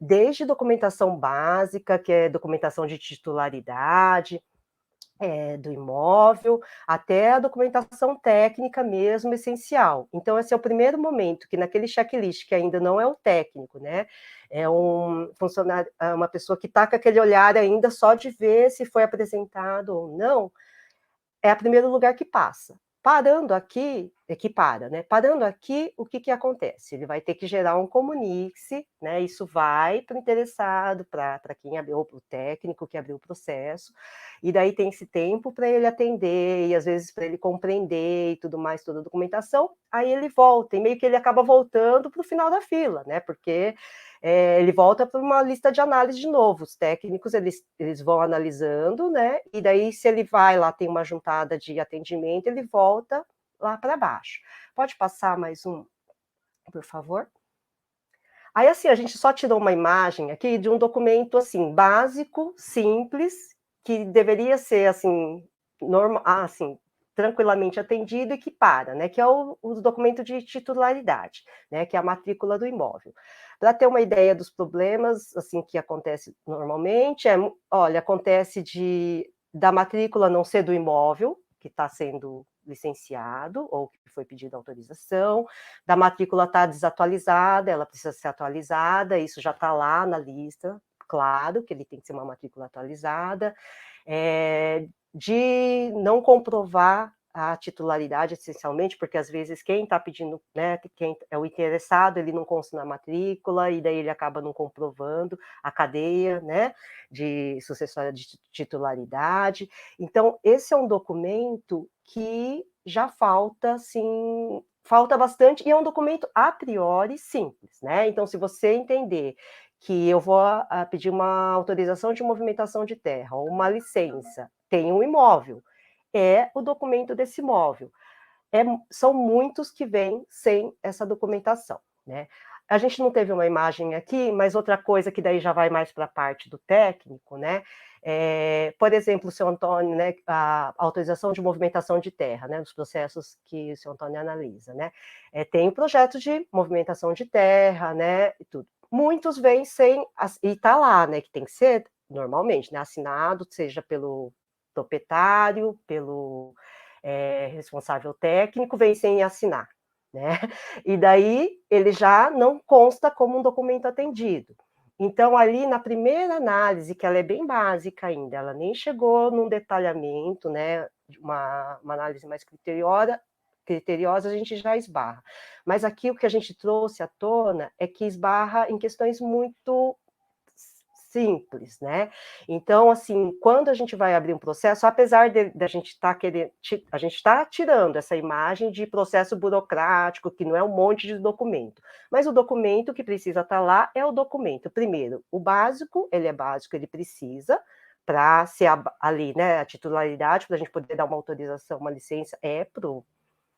Desde documentação básica, que é documentação de titularidade, do imóvel, até a documentação técnica mesmo, essencial. Então, esse é o primeiro momento que naquele checklist, que ainda não é o técnico, né, é um funcionário, uma pessoa que está com aquele olhar ainda só de ver se foi apresentado ou não, é o primeiro lugar que passa. Parando aqui, que para, né? Parando aqui, o que acontece? Ele vai ter que gerar um comunique, né? Isso vai para o interessado, para quem abriu, para o técnico que abriu o processo, e daí tem esse tempo para ele atender, e às vezes para ele compreender e tudo mais, toda a documentação, aí ele volta, e meio que ele acaba voltando para o final da fila, né? Porque ele volta para uma lista de análise de novo. Os técnicos eles vão analisando, né? E daí, se ele vai lá, tem uma juntada de atendimento, ele volta lá para baixo. Pode passar mais um, por favor? Aí, assim, a gente só tirou uma imagem aqui de um documento, assim, básico, simples, que deveria ser, assim, normal, assim, tranquilamente atendido e que para, né, que é o documento de titularidade, né, que é a matrícula do imóvel. Para ter uma ideia dos problemas, assim, que acontece normalmente, olha, acontece da matrícula não ser do imóvel, que está sendo licenciado, ou que foi pedida autorização, da matrícula está desatualizada, ela precisa ser atualizada, isso já está lá na lista, claro que ele tem que ser uma matrícula atualizada, de não comprovar a titularidade, essencialmente, porque às vezes quem está pedindo, né, quem é o interessado, ele não consta na matrícula, e daí ele acaba não comprovando a cadeia, né, de sucessória de titularidade. Então, esse é um documento que já falta, assim, falta bastante, e é um documento a priori simples, né? Então, se você entender que eu vou pedir uma autorização de movimentação de terra, ou uma licença, tem um imóvel, é o documento desse imóvel. São muitos que vêm sem essa documentação, né? A gente não teve uma imagem aqui, mas outra coisa que daí já vai mais para a parte do técnico, né? Por exemplo, o seu Antônio, né, a autorização de movimentação de terra, né, nos processos que o seu Antônio analisa, né? Tem o projeto de movimentação de terra, né, e tudo. Muitos vêm sem, e está lá, né, que tem que ser, normalmente, né, assinado, seja pelo proprietário, pelo responsável técnico, vem sem assinar, né? E daí ele já não consta como um documento atendido. Então, ali na primeira análise, que ela é bem básica ainda, ela nem chegou num detalhamento, né? Uma análise mais criteriosa, a gente já esbarra. Mas aqui o que a gente trouxe à tona é que esbarra em questões muito simples, né? Então, assim, quando a gente vai abrir um processo, apesar da gente estar querendo, a gente está tirando essa imagem de processo burocrático, que não é um monte de documento, mas o documento que precisa estar lá é o documento. Primeiro, o básico, ele é básico, ele precisa, para ser ali, né, a titularidade, para a gente poder dar uma autorização, uma licença, é para o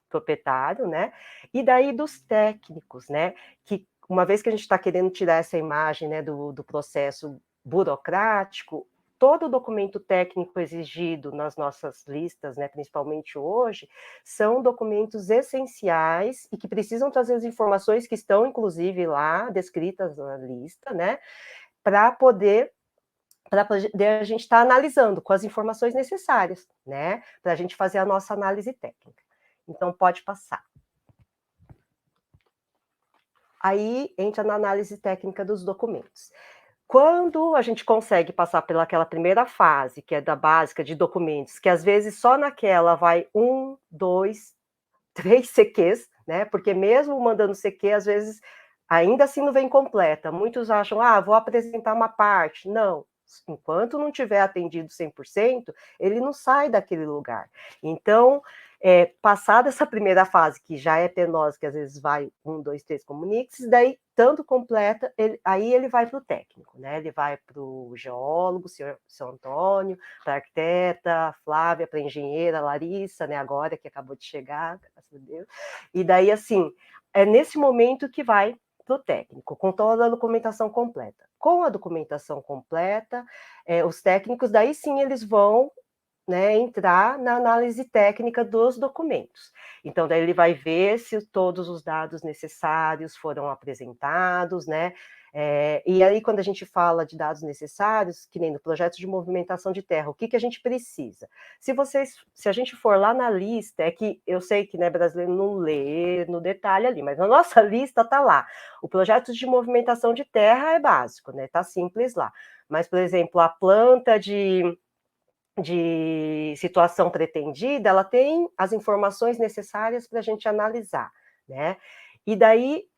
proprietário, né? E daí dos técnicos, né? Que uma vez que a gente está querendo tirar essa imagem, né, do processo burocrático, todo o documento técnico exigido nas nossas listas, né, principalmente hoje, são documentos essenciais e que precisam trazer as informações que estão, inclusive, lá descritas na lista, né, para poder a gente estar analisando com as informações necessárias, né, para a gente fazer a nossa análise técnica. Então, pode passar. Aí entra na análise técnica dos documentos. Quando a gente consegue passar pelaquela primeira fase, que é da básica de documentos, que às vezes só naquela vai 1, 2, 3 CQs, né? Porque mesmo mandando CQ, às vezes ainda assim não vem completa. Muitos acham, vou apresentar uma parte. Não, enquanto não tiver atendido 100%, ele não sai daquele lugar. Então, passada essa primeira fase, que já é penosa, que às vezes vai 1, 2, 3 comuniques, daí, tanto completa, aí ele vai para o técnico, né? Ele vai para o geólogo, seu Antônio, para a arquiteta, Flávia, para a engenheira, Larissa, né? Agora que acabou de chegar, graças a Deus. E daí, assim, é nesse momento que vai para o técnico, com toda a documentação completa. Com a documentação completa, os técnicos, daí sim, eles vão, né, entrar na análise técnica dos documentos. Então, daí ele vai ver se todos os dados necessários foram apresentados, né? E aí, quando a gente fala de dados necessários, que nem no projeto de movimentação de terra, o que a gente precisa? Se a gente for lá na lista, é que eu sei que, né, brasileiro não lê no detalhe ali, mas na nossa lista está lá. O projeto de movimentação de terra é básico, né? Está simples lá. Mas, por exemplo, a planta de situação pretendida, ela tem as informações necessárias para a gente analisar, né? E daí,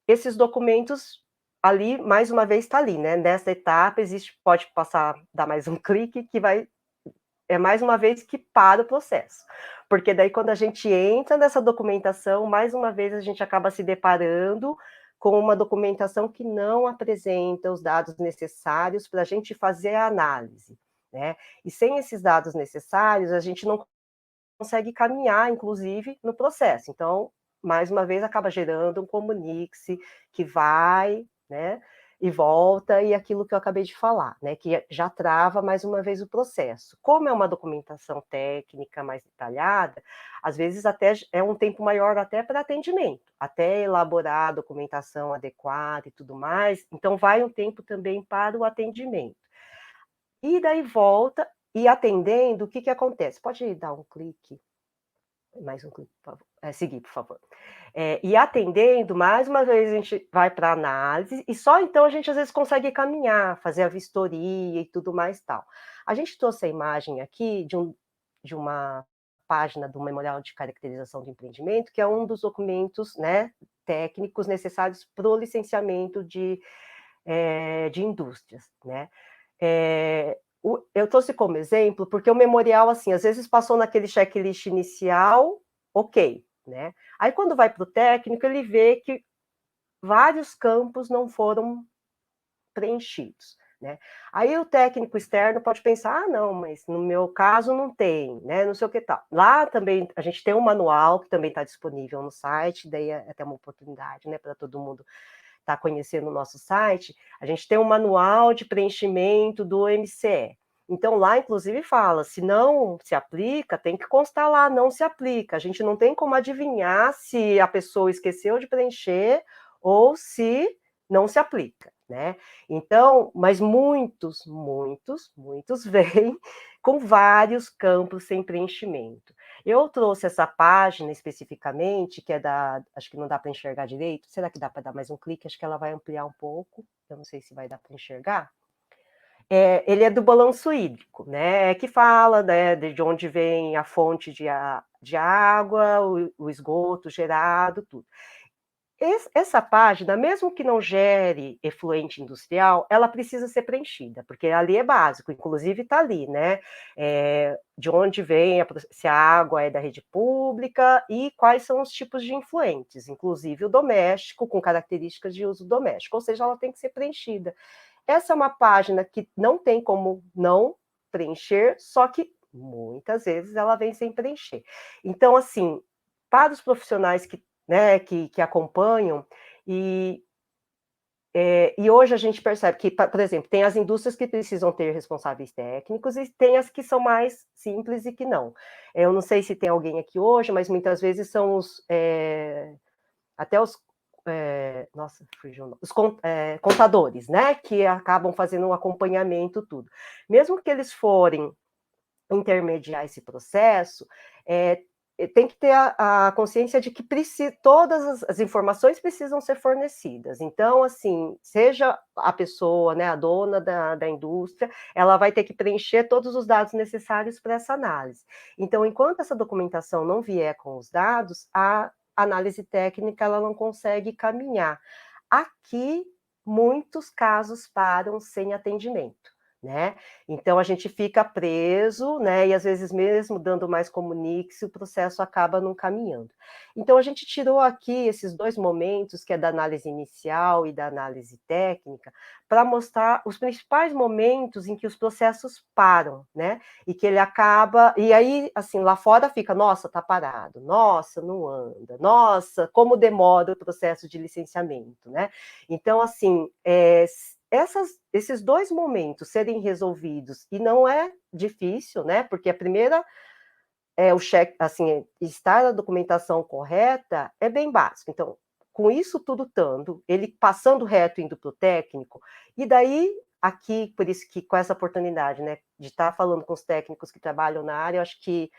esses documentos ali, mais uma vez, está ali, né? Nessa etapa, pode passar, dar mais um clique, que é mais uma vez que para o processo. Porque daí, quando a gente entra nessa documentação, mais uma vez a gente acaba se deparando com uma documentação que não apresenta os dados necessários para a gente fazer a análise, né? E sem esses dados necessários, a gente não consegue caminhar, inclusive, no processo. Então, mais uma vez, acaba gerando um comunique-se que vai, né, e volta, e aquilo que eu acabei de falar, né, que já trava mais uma vez o processo. Como é uma documentação técnica mais detalhada, às vezes até é um tempo maior até para atendimento, até elaborar a documentação adequada e tudo mais, então vai um tempo também para o atendimento. E daí volta, e atendendo, o que acontece? Pode dar um clique, mais um clique, por favor. Seguir, por favor. E atendendo, mais uma vez a gente vai para a análise, e só então a gente às vezes consegue caminhar, fazer a vistoria e tudo mais tal. A gente trouxe a imagem aqui de uma página do Memorial de Caracterização do Empreendimento, que é um dos documentos, né, técnicos necessários para o licenciamento de indústrias, né? Eu trouxe como exemplo, porque o memorial, assim, às vezes passou naquele checklist inicial, ok, né? Aí, quando vai para o técnico, ele vê que vários campos não foram preenchidos, né? Aí o técnico externo pode pensar, não, mas no meu caso não tem, né? Não sei o que tal. Lá também a gente tem um manual que também está disponível no site, daí é até uma oportunidade, né, para todo mundo estar conhecendo o nosso site. A gente tem um manual de preenchimento do MCE. Então, lá, inclusive, fala, se não se aplica, tem que constar lá, não se aplica. A gente não tem como adivinhar se a pessoa esqueceu de preencher ou se não se aplica, né? Então, mas muitos vêm com vários campos sem preenchimento. Eu trouxe essa página especificamente, que é acho que não dá para enxergar direito. Será que dá para dar mais um clique? Acho que ela vai ampliar um pouco. Eu não sei se vai dar para enxergar. Ele é do balanço hídrico, né? Que fala, né, de onde vem a fonte de água, o esgoto gerado, tudo. Essa página, mesmo que não gere efluente industrial, ela precisa ser preenchida, porque ali é básico, inclusive está ali, né? De onde vem, se a água é da rede pública e quais são os tipos de influentes, inclusive o doméstico, com características de uso doméstico, ou seja, ela tem que ser preenchida. Essa é uma página que não tem como não preencher, só que muitas vezes ela vem sem preencher. Então, assim, para os profissionais que, né, que acompanham, e hoje a gente percebe que, por exemplo, tem as indústrias que precisam ter responsáveis técnicos e tem as que são mais simples e que não. Eu não sei se tem alguém aqui hoje, mas muitas vezes são até os nossa, fugiu, os contadores, né, que acabam fazendo um acompanhamento, tudo. Mesmo que eles forem intermediar esse processo, tem que ter a consciência de que todas as informações precisam ser fornecidas. Então, assim, seja a pessoa, né, a dona da indústria, ela vai ter que preencher todos os dados necessários para essa análise. Então, enquanto essa documentação não vier com os dados, a análise técnica ela não consegue caminhar. Aqui, muitos casos param sem atendimento, né? Então a gente fica preso, né? E às vezes mesmo dando mais comunique, o processo acaba não caminhando. Então a gente tirou aqui esses dois momentos, que é da análise inicial e da análise técnica, para mostrar os principais momentos em que os processos param, né? E que ele acaba, e aí assim, lá fora fica, nossa, tá parado, nossa, não anda, nossa, como demora o processo de licenciamento, né? Então, assim, esses dois momentos serem resolvidos, e não é difícil, né? Porque a primeira o cheque, assim, estar a documentação correta é bem básico. Então, com isso tudo estando, ele passando reto indo para o técnico, e daí aqui, por isso que com essa oportunidade, né, de estar falando com os técnicos que trabalham na área, eu acho que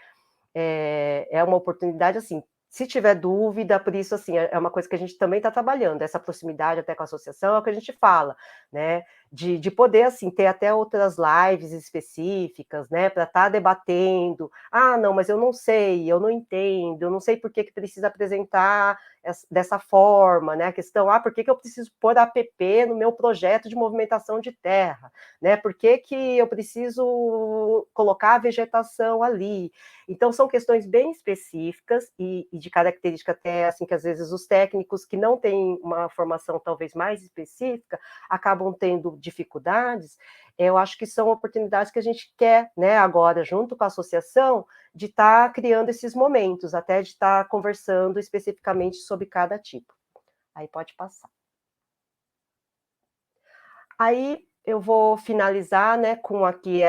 é uma oportunidade, assim, se tiver dúvida, por isso, assim, é uma coisa que a gente também está trabalhando, essa proximidade até com a associação, é o que a gente fala, né, de poder, assim, ter até outras lives específicas, né, para estar debatendo, não, mas eu não sei, eu não entendo, eu não sei por que precisa apresentar dessa forma, né, a questão, por que eu preciso pôr APP no meu projeto de movimentação de terra, né, por que eu preciso colocar a vegetação ali? Então, são questões bem específicas e de característica até, assim, que às vezes os técnicos que não têm uma formação talvez mais específica acabam tendo dificuldades. Eu acho que são oportunidades que a gente quer, né, agora, junto com a associação, de estar criando esses momentos, até de estar conversando especificamente sobre cada tipo. Aí pode passar. Aí eu vou finalizar, né, com aqui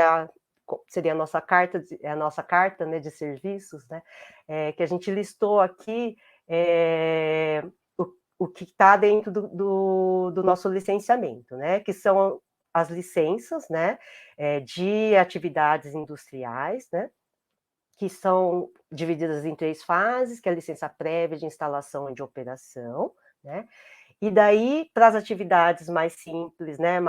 seria a nossa carta, né, de serviços, né, que a gente listou aqui o que está dentro do nosso licenciamento, né, que são as licenças, né, de atividades industriais, né, que são divididas em 3 fases, que é a licença prévia de instalação e de operação, né, E daí, para as atividades mais simples, né,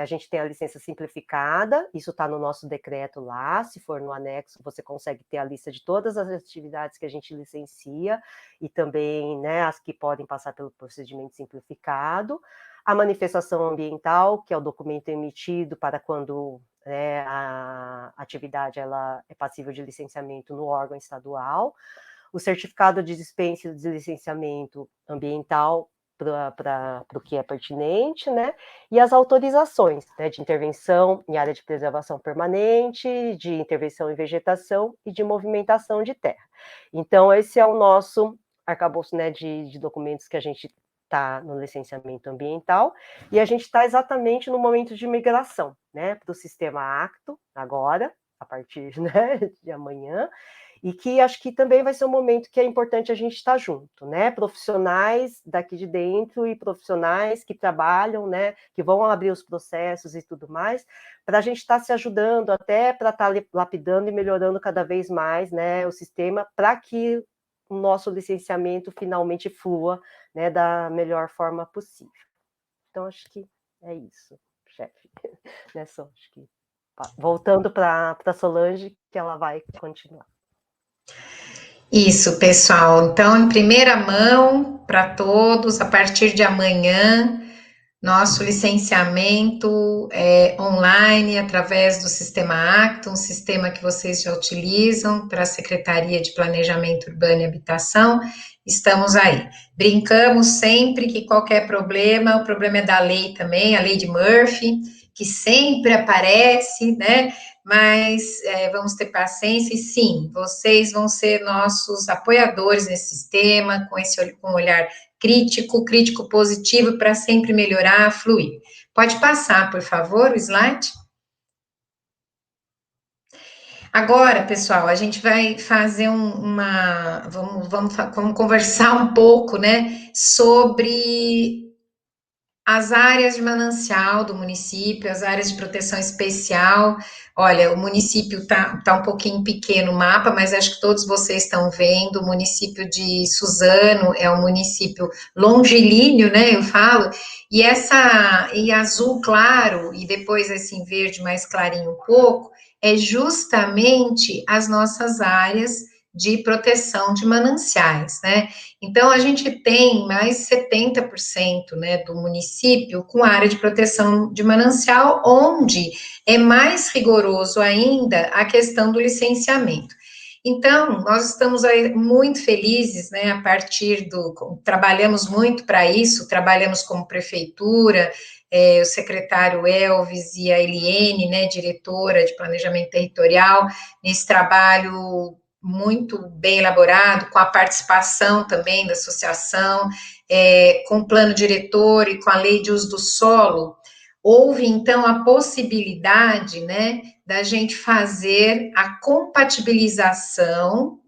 a gente tem a licença simplificada, isso está no nosso decreto lá, se for no anexo, você consegue ter a lista de todas as atividades que a gente licencia, e também, né, as que podem passar pelo procedimento simplificado. A manifestação ambiental, que é o documento emitido para quando, né, a atividade ela é passível de licenciamento no órgão estadual. O certificado de dispensa de licenciamento ambiental para o que é pertinente, né? E as autorizações, né, de intervenção em área de preservação permanente, de intervenção em vegetação e de movimentação de terra. Então, esse é o nosso arcabouço, né, de documentos que a gente está no licenciamento ambiental, e a gente está exatamente no momento de migração, né, para o sistema Acto, agora, a partir, né, de amanhã, e que acho que também vai ser um momento que é importante a gente estar junto, né? Profissionais daqui de dentro e profissionais que trabalham, né? Que vão abrir os processos e tudo mais, para a gente estar se ajudando até para estar lapidando e melhorando cada vez mais, né? O sistema para que o nosso licenciamento finalmente flua, né? Da melhor forma possível. Então acho que é isso, chefe. Né, só acho que voltando para Solange, que ela vai continuar. Isso, pessoal. Então, em primeira mão, para todos, a partir de amanhã, nosso licenciamento é online através do sistema Acto, um sistema que vocês já utilizam para a Secretaria de Planejamento Urbano e Habitação. Estamos aí. Brincamos sempre que qualquer problema, o problema é da lei também, a lei de Murphy, que sempre aparece, né? Mas vamos ter paciência e sim, vocês vão ser nossos apoiadores nesse sistema, com um olhar crítico positivo para sempre melhorar, fluir. Pode passar, por favor, o slide. Agora, pessoal, a gente vai fazer vamos conversar um pouco, né, sobre as áreas de manancial do município, as áreas de proteção especial. Olha, o município tá um pouquinho pequeno o mapa, mas acho que todos vocês estão vendo. O município de Suzano é um município longilíneo, né? Eu falo, e azul claro, e depois assim, verde mais clarinho um pouco, é justamente as nossas áreas de proteção de mananciais, né? Então, a gente tem mais 70%, né, do município com área de proteção de manancial, onde é mais rigoroso ainda a questão do licenciamento. Então, nós estamos aí muito felizes, né, trabalhamos muito para isso, trabalhamos como prefeitura, o secretário Elvis e a Eliene, né, diretora de planejamento territorial, nesse trabalho muito bem elaborado, com a participação também da associação, com o plano diretor e com a lei de uso do solo. Houve, então, a possibilidade, né, da gente fazer a compatibilização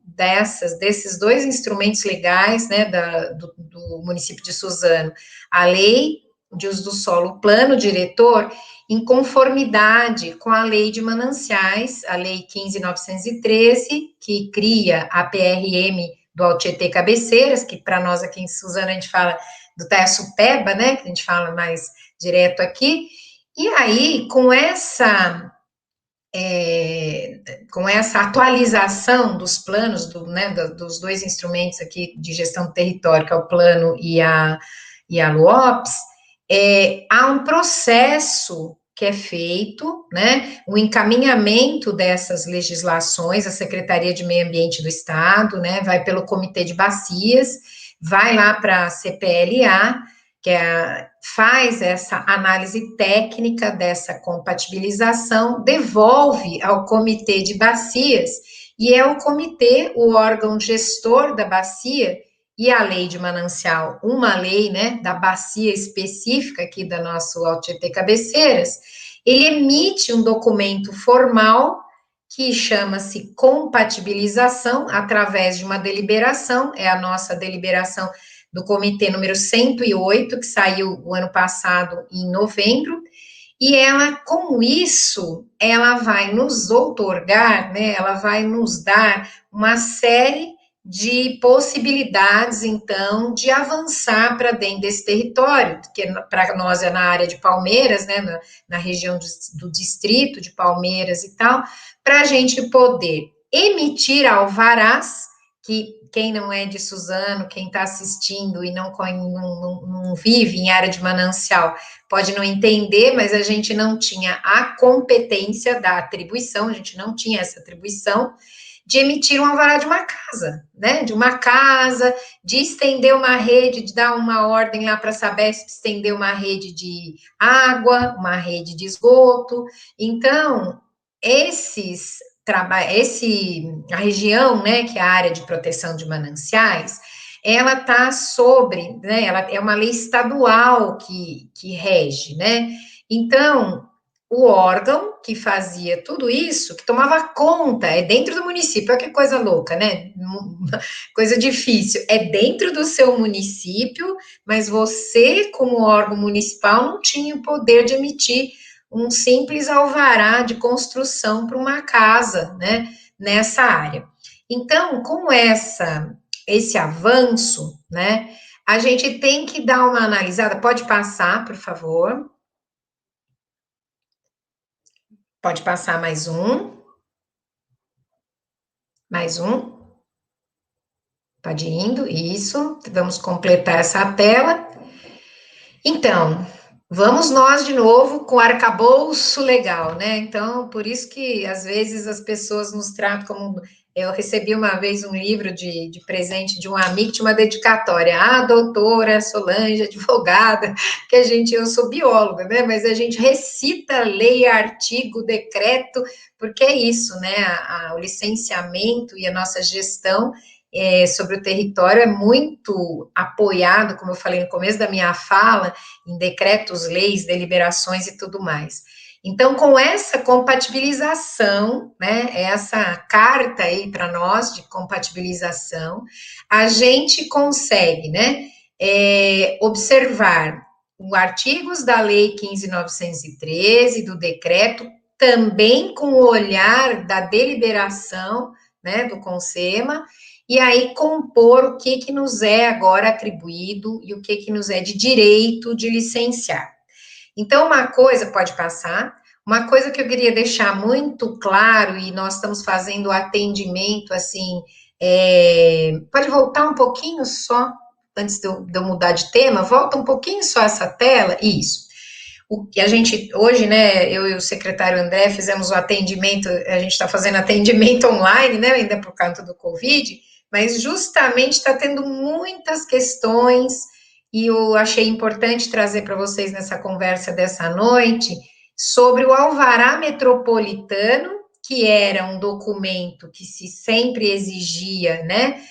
desses dois instrumentos legais, né, do município de Suzano, a lei de uso do solo, o plano diretor, em conformidade com a lei de mananciais, a lei 15.913, que cria a PRM do Altietê Cabeceiras, que para nós aqui em Suzano a gente fala do Taia-Supeba, né, que a gente fala mais direto aqui, e aí, com essa atualização dos planos, dos dois instrumentos aqui de gestão do território, que é o plano e a LUOPS, há um processo que é feito, né, o encaminhamento dessas legislações, a Secretaria de Meio Ambiente do Estado, né, vai pelo Comitê de Bacias, vai lá para a CPLA, que faz essa análise técnica dessa compatibilização, devolve ao Comitê de Bacias, e é o comitê, o órgão gestor da bacia, e a lei de manancial, uma lei, né, da bacia específica aqui da nosso Altietê Cabeceiras, ele emite um documento formal que chama-se compatibilização, através de uma deliberação, é a nossa deliberação do comitê número 108, que saiu o ano passado, em novembro, e ela, com isso, ela vai nos outorgar, né, ela vai nos dar uma série de possibilidades, então, de avançar para dentro desse território, que para nós é na área de Palmeiras, né, na região do distrito de Palmeiras e tal, para a gente poder emitir alvarás, que quem não é de Suzano, quem está assistindo e não vive em área de manancial, pode não entender, mas a gente não tinha a competência da atribuição, a gente não tinha essa atribuição, de emitir um alvará de uma casa, né? De uma casa, de estender uma rede, de dar uma ordem lá para a Sabesp estender uma rede de água, uma rede de esgoto. Então, a região, né, que é a área de proteção de mananciais, ela está sobre, né? Ela é uma lei estadual que rege, né? Então, o órgão que fazia tudo isso, que tomava conta, é dentro do município, olha que coisa louca, né? Coisa difícil, é dentro do seu município, mas você, como órgão municipal, não tinha o poder de emitir um simples alvará de construção para uma casa, né? Nessa área. Então, com esse avanço, né? A gente tem que dar uma analisada, pode passar, por favor. Pode passar mais um. Mais um. Pode ir indo, isso. Vamos completar essa tela. Então, vamos nós de novo com arcabouço legal, né? Então, por isso que às vezes as pessoas nos tratam como. Eu recebi uma vez um livro de presente de um amigo, tinha uma dedicatória, doutora Solange, advogada, que eu sou bióloga, né? Mas a gente recita lei, artigo, decreto, porque é isso, né? O licenciamento e a nossa gestão sobre o território é muito apoiado, como eu falei no começo da minha fala, em decretos, leis, deliberações e tudo mais. Então, com essa compatibilização, né, essa carta aí para nós de compatibilização, a gente consegue, né, observar os artigos da Lei 15.913, do decreto, também com o olhar da deliberação, né, do CONSEMA, e aí compor o que nos é agora atribuído e o que nos é de direito de licenciar. Então, uma coisa, pode passar, uma coisa que eu queria deixar muito claro, e nós estamos fazendo atendimento, assim, pode voltar um pouquinho só, antes de eu mudar de tema, volta um pouquinho só essa tela, isso. O que a gente, hoje, né, eu e o secretário André fizemos o atendimento, a gente está fazendo atendimento online, né, ainda por conta do Covid, mas justamente está tendo muitas questões e eu achei importante trazer para vocês nessa conversa dessa noite sobre o alvará metropolitano, que era um documento que se sempre exigia, né,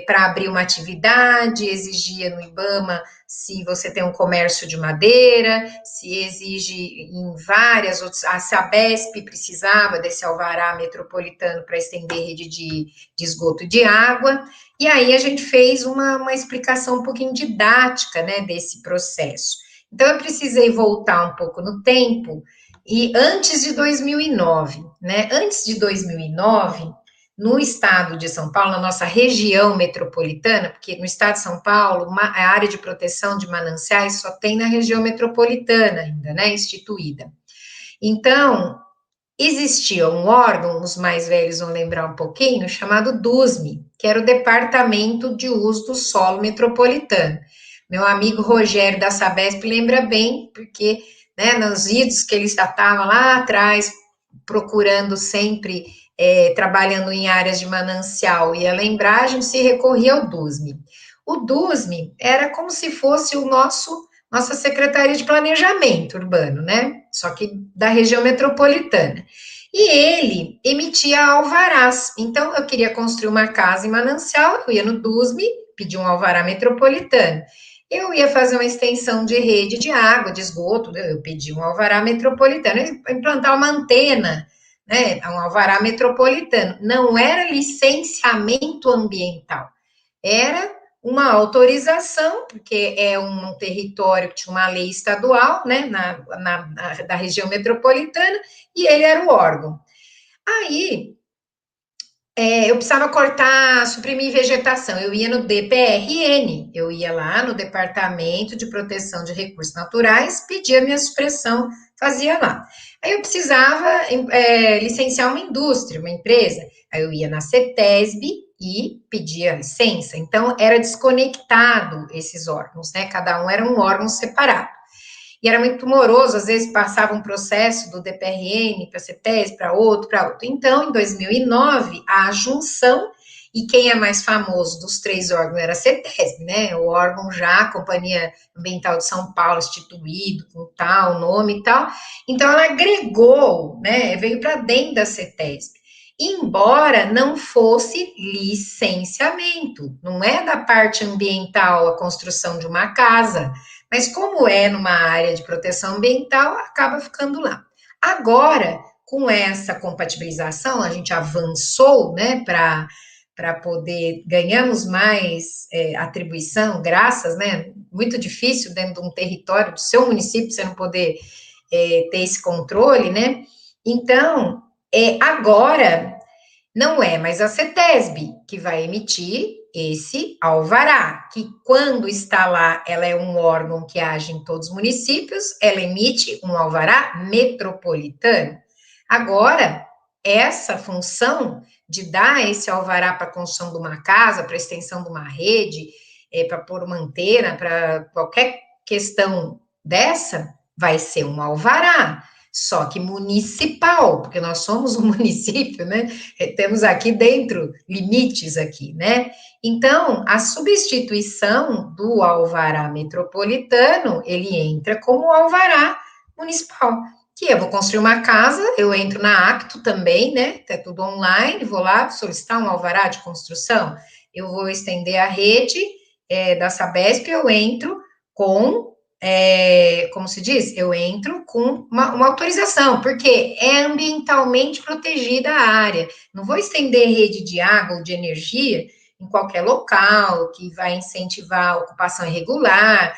para abrir uma atividade, exigia no IBAMA se você tem um comércio de madeira, se exige em várias outras, a Sabesp precisava desse alvará metropolitano para estender rede de esgoto e de água, e aí a gente fez uma explicação um pouquinho didática, né, desse processo. Então, eu precisei voltar um pouco no tempo, e antes de 2009, né, antes de 2009, no estado de São Paulo, na nossa região metropolitana, porque no estado de São Paulo, a área de proteção de mananciais só tem na região metropolitana ainda, né, instituída. Então, existia um órgão, os mais velhos vão lembrar um pouquinho, chamado DUSME, que era o Departamento de Uso do Solo Metropolitano. Meu amigo Rogério da Sabesp lembra bem, porque, né, nos idos que ele estava lá atrás, procurando sempre, trabalhando em áreas de manancial, ia lembrar, a gente se recorria ao DUSME. O DUSME era como se fosse nossa Secretaria de Planejamento Urbano, né? Só que da região metropolitana. E ele emitia alvarás. Então, eu queria construir uma casa em Manancial, eu ia no DUSME, pedir um alvará metropolitano. Eu ia fazer uma extensão de rede de água, de esgoto, eu pedi um alvará metropolitano, implantar uma antena, né? Um alvará metropolitano. Não era licenciamento ambiental, era uma autorização, porque é um território que tinha uma lei estadual, né, da região metropolitana, e ele era o órgão. Aí, Eu precisava cortar, suprimir vegetação. Eu ia no DPRN, eu ia lá no Departamento de Proteção de Recursos Naturais, pedia minha supressão, fazia lá. Aí eu precisava licenciar uma indústria, uma empresa. Aí eu ia na CETESB e pedia licença. Então era desconectado esses órgãos, né? Cada um era um órgão separado. E era muito moroso, às vezes passava um processo do DPRN para a CETES, para outro, para outro. Então, em 2009, a junção, e quem é mais famoso dos três órgãos era a CETESB, né? O órgão já, a Companhia Ambiental de São Paulo, instituído, com tal nome e tal. Então, ela agregou, né? Veio para dentro da CETESB. Embora não fosse licenciamento, não é da parte ambiental a construção de uma casa, mas como é numa área de proteção ambiental, acaba ficando lá. Agora, com essa compatibilização, a gente avançou, né, para poder ganhamos mais atribuição, graças, né? Muito difícil dentro de um território do seu município você não poder ter esse controle, né? Então, agora não é mais a CETESB que vai emitir esse alvará, que quando está lá, ela é um órgão que age em todos os municípios, ela emite um alvará metropolitano. Agora, essa função de dar esse alvará para a construção de uma casa, para a extensão de uma rede, para pôr uma antena, para qualquer questão dessa, vai ser um alvará, só que municipal, porque nós somos um município, né? Temos aqui dentro limites aqui, né? Então, a substituição do alvará metropolitano, ele entra como alvará municipal. Que eu vou construir uma casa, eu entro na Acto também, né? É tudo online, vou lá solicitar um alvará de construção, eu vou estender a rede da Sabesp, eu entro com como se diz, eu entro com uma autorização, porque é ambientalmente protegida a área. Não vou estender rede de água ou de energia em qualquer local que vai incentivar a ocupação irregular,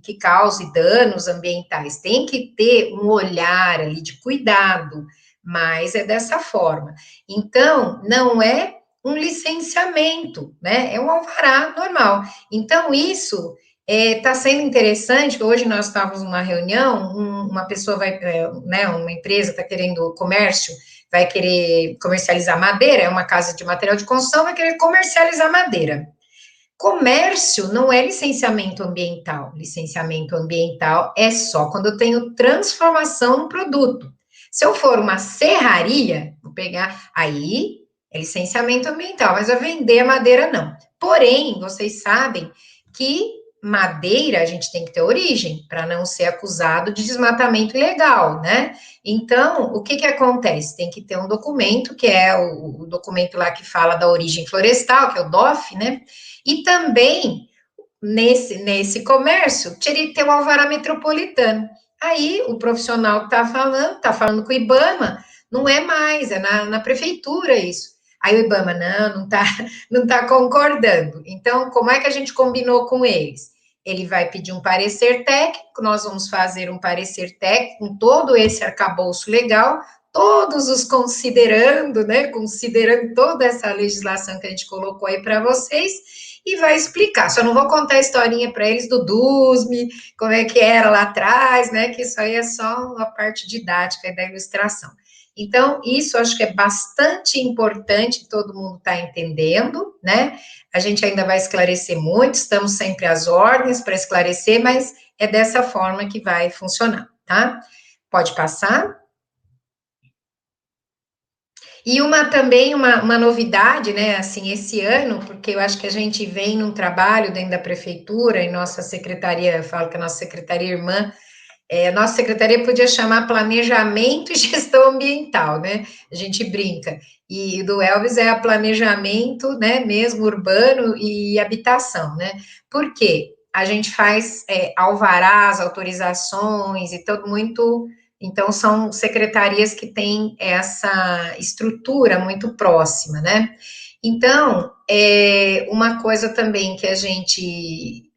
que cause danos ambientais. Tem que ter um olhar ali de cuidado, mas é dessa forma. Então, não é um licenciamento, né? É um alvará normal. Então, isso está sendo interessante, que hoje nós estávamos numa reunião, uma pessoa vai, né, uma empresa está querendo comércio, vai querer comercializar madeira, é uma casa de material de construção, vai querer comercializar madeira. Comércio não é licenciamento ambiental. Licenciamento ambiental é só quando eu tenho transformação no produto. Se eu for uma serraria, vou pegar, aí é licenciamento ambiental, mas a vender a madeira não. Porém, vocês sabem que madeira a gente tem que ter origem para não ser acusado de desmatamento ilegal, né? Então, o que que acontece? Tem que ter um documento, que é o documento lá que fala da origem florestal, que é o DOF, né? E também, nesse comércio, teria que ter um alvará metropolitano. Aí, o profissional que está falando com o IBAMA, não é mais, é na prefeitura isso. Aí o IBAMA, não tá concordando. Então, como é que a gente combinou com eles? Ele vai pedir um parecer técnico, nós vamos fazer um parecer técnico com todo esse arcabouço legal, todos os considerando, né, considerando toda essa legislação que a gente colocou aí para vocês, e vai explicar. Só não vou contar a historinha para eles do DUSME, como é que era lá atrás, né? Que isso aí é só a parte didática da ilustração. Então, isso acho que é bastante importante, todo mundo está entendendo, né? A gente ainda vai esclarecer muito, estamos sempre às ordens para esclarecer, mas é dessa forma que vai funcionar, tá? Pode passar. E também uma novidade, né, assim, esse ano, porque eu acho que a gente vem num trabalho dentro da prefeitura, e nossa secretaria, eu falo que a nossa secretaria irmã, a nossa secretaria podia chamar Planejamento e Gestão Ambiental, né, a gente brinca, e do Elvis é a planejamento, né, mesmo urbano e habitação, né, por quê? A gente faz alvarás, autorizações e tudo muito. Então, são secretarias que têm essa estrutura muito próxima, né? Então, uma coisa também que a gente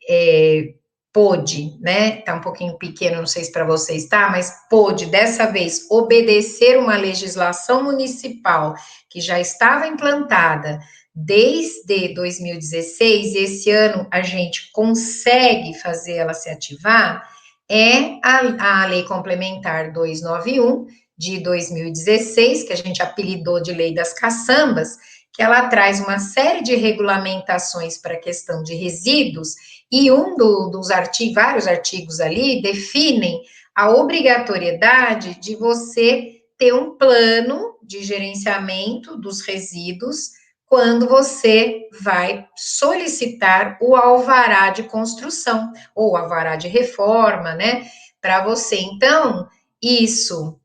pôde, né, tá um pouquinho pequeno, não sei se para vocês tá, mas pôde, dessa vez, obedecer uma legislação municipal que já estava implantada desde 2016, e esse ano a gente consegue fazer ela se ativar, é a Lei Complementar 291, de 2016, que a gente apelidou de Lei das Caçambas, que ela traz uma série de regulamentações para a questão de resíduos, e dos artigos, vários artigos ali, definem a obrigatoriedade de você ter um plano de gerenciamento dos resíduos quando você vai solicitar o alvará de construção, ou alvará de reforma, né, para você. Então, isso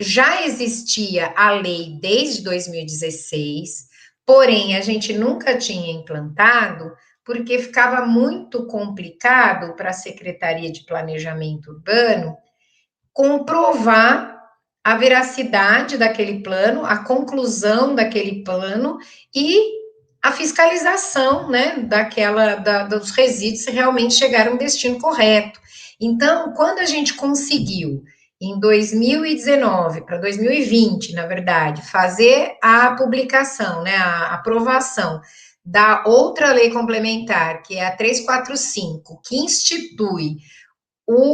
já existia a lei desde 2016, porém a gente nunca tinha implantado, porque ficava muito complicado para a Secretaria de Planejamento Urbano comprovar a veracidade daquele plano, a conclusão daquele plano e a fiscalização, né, dos resíduos se realmente chegaram ao destino correto. Então, quando a gente conseguiu, em 2019 para 2020, na verdade, fazer a publicação, né, a aprovação da outra lei complementar, que é a 345, que institui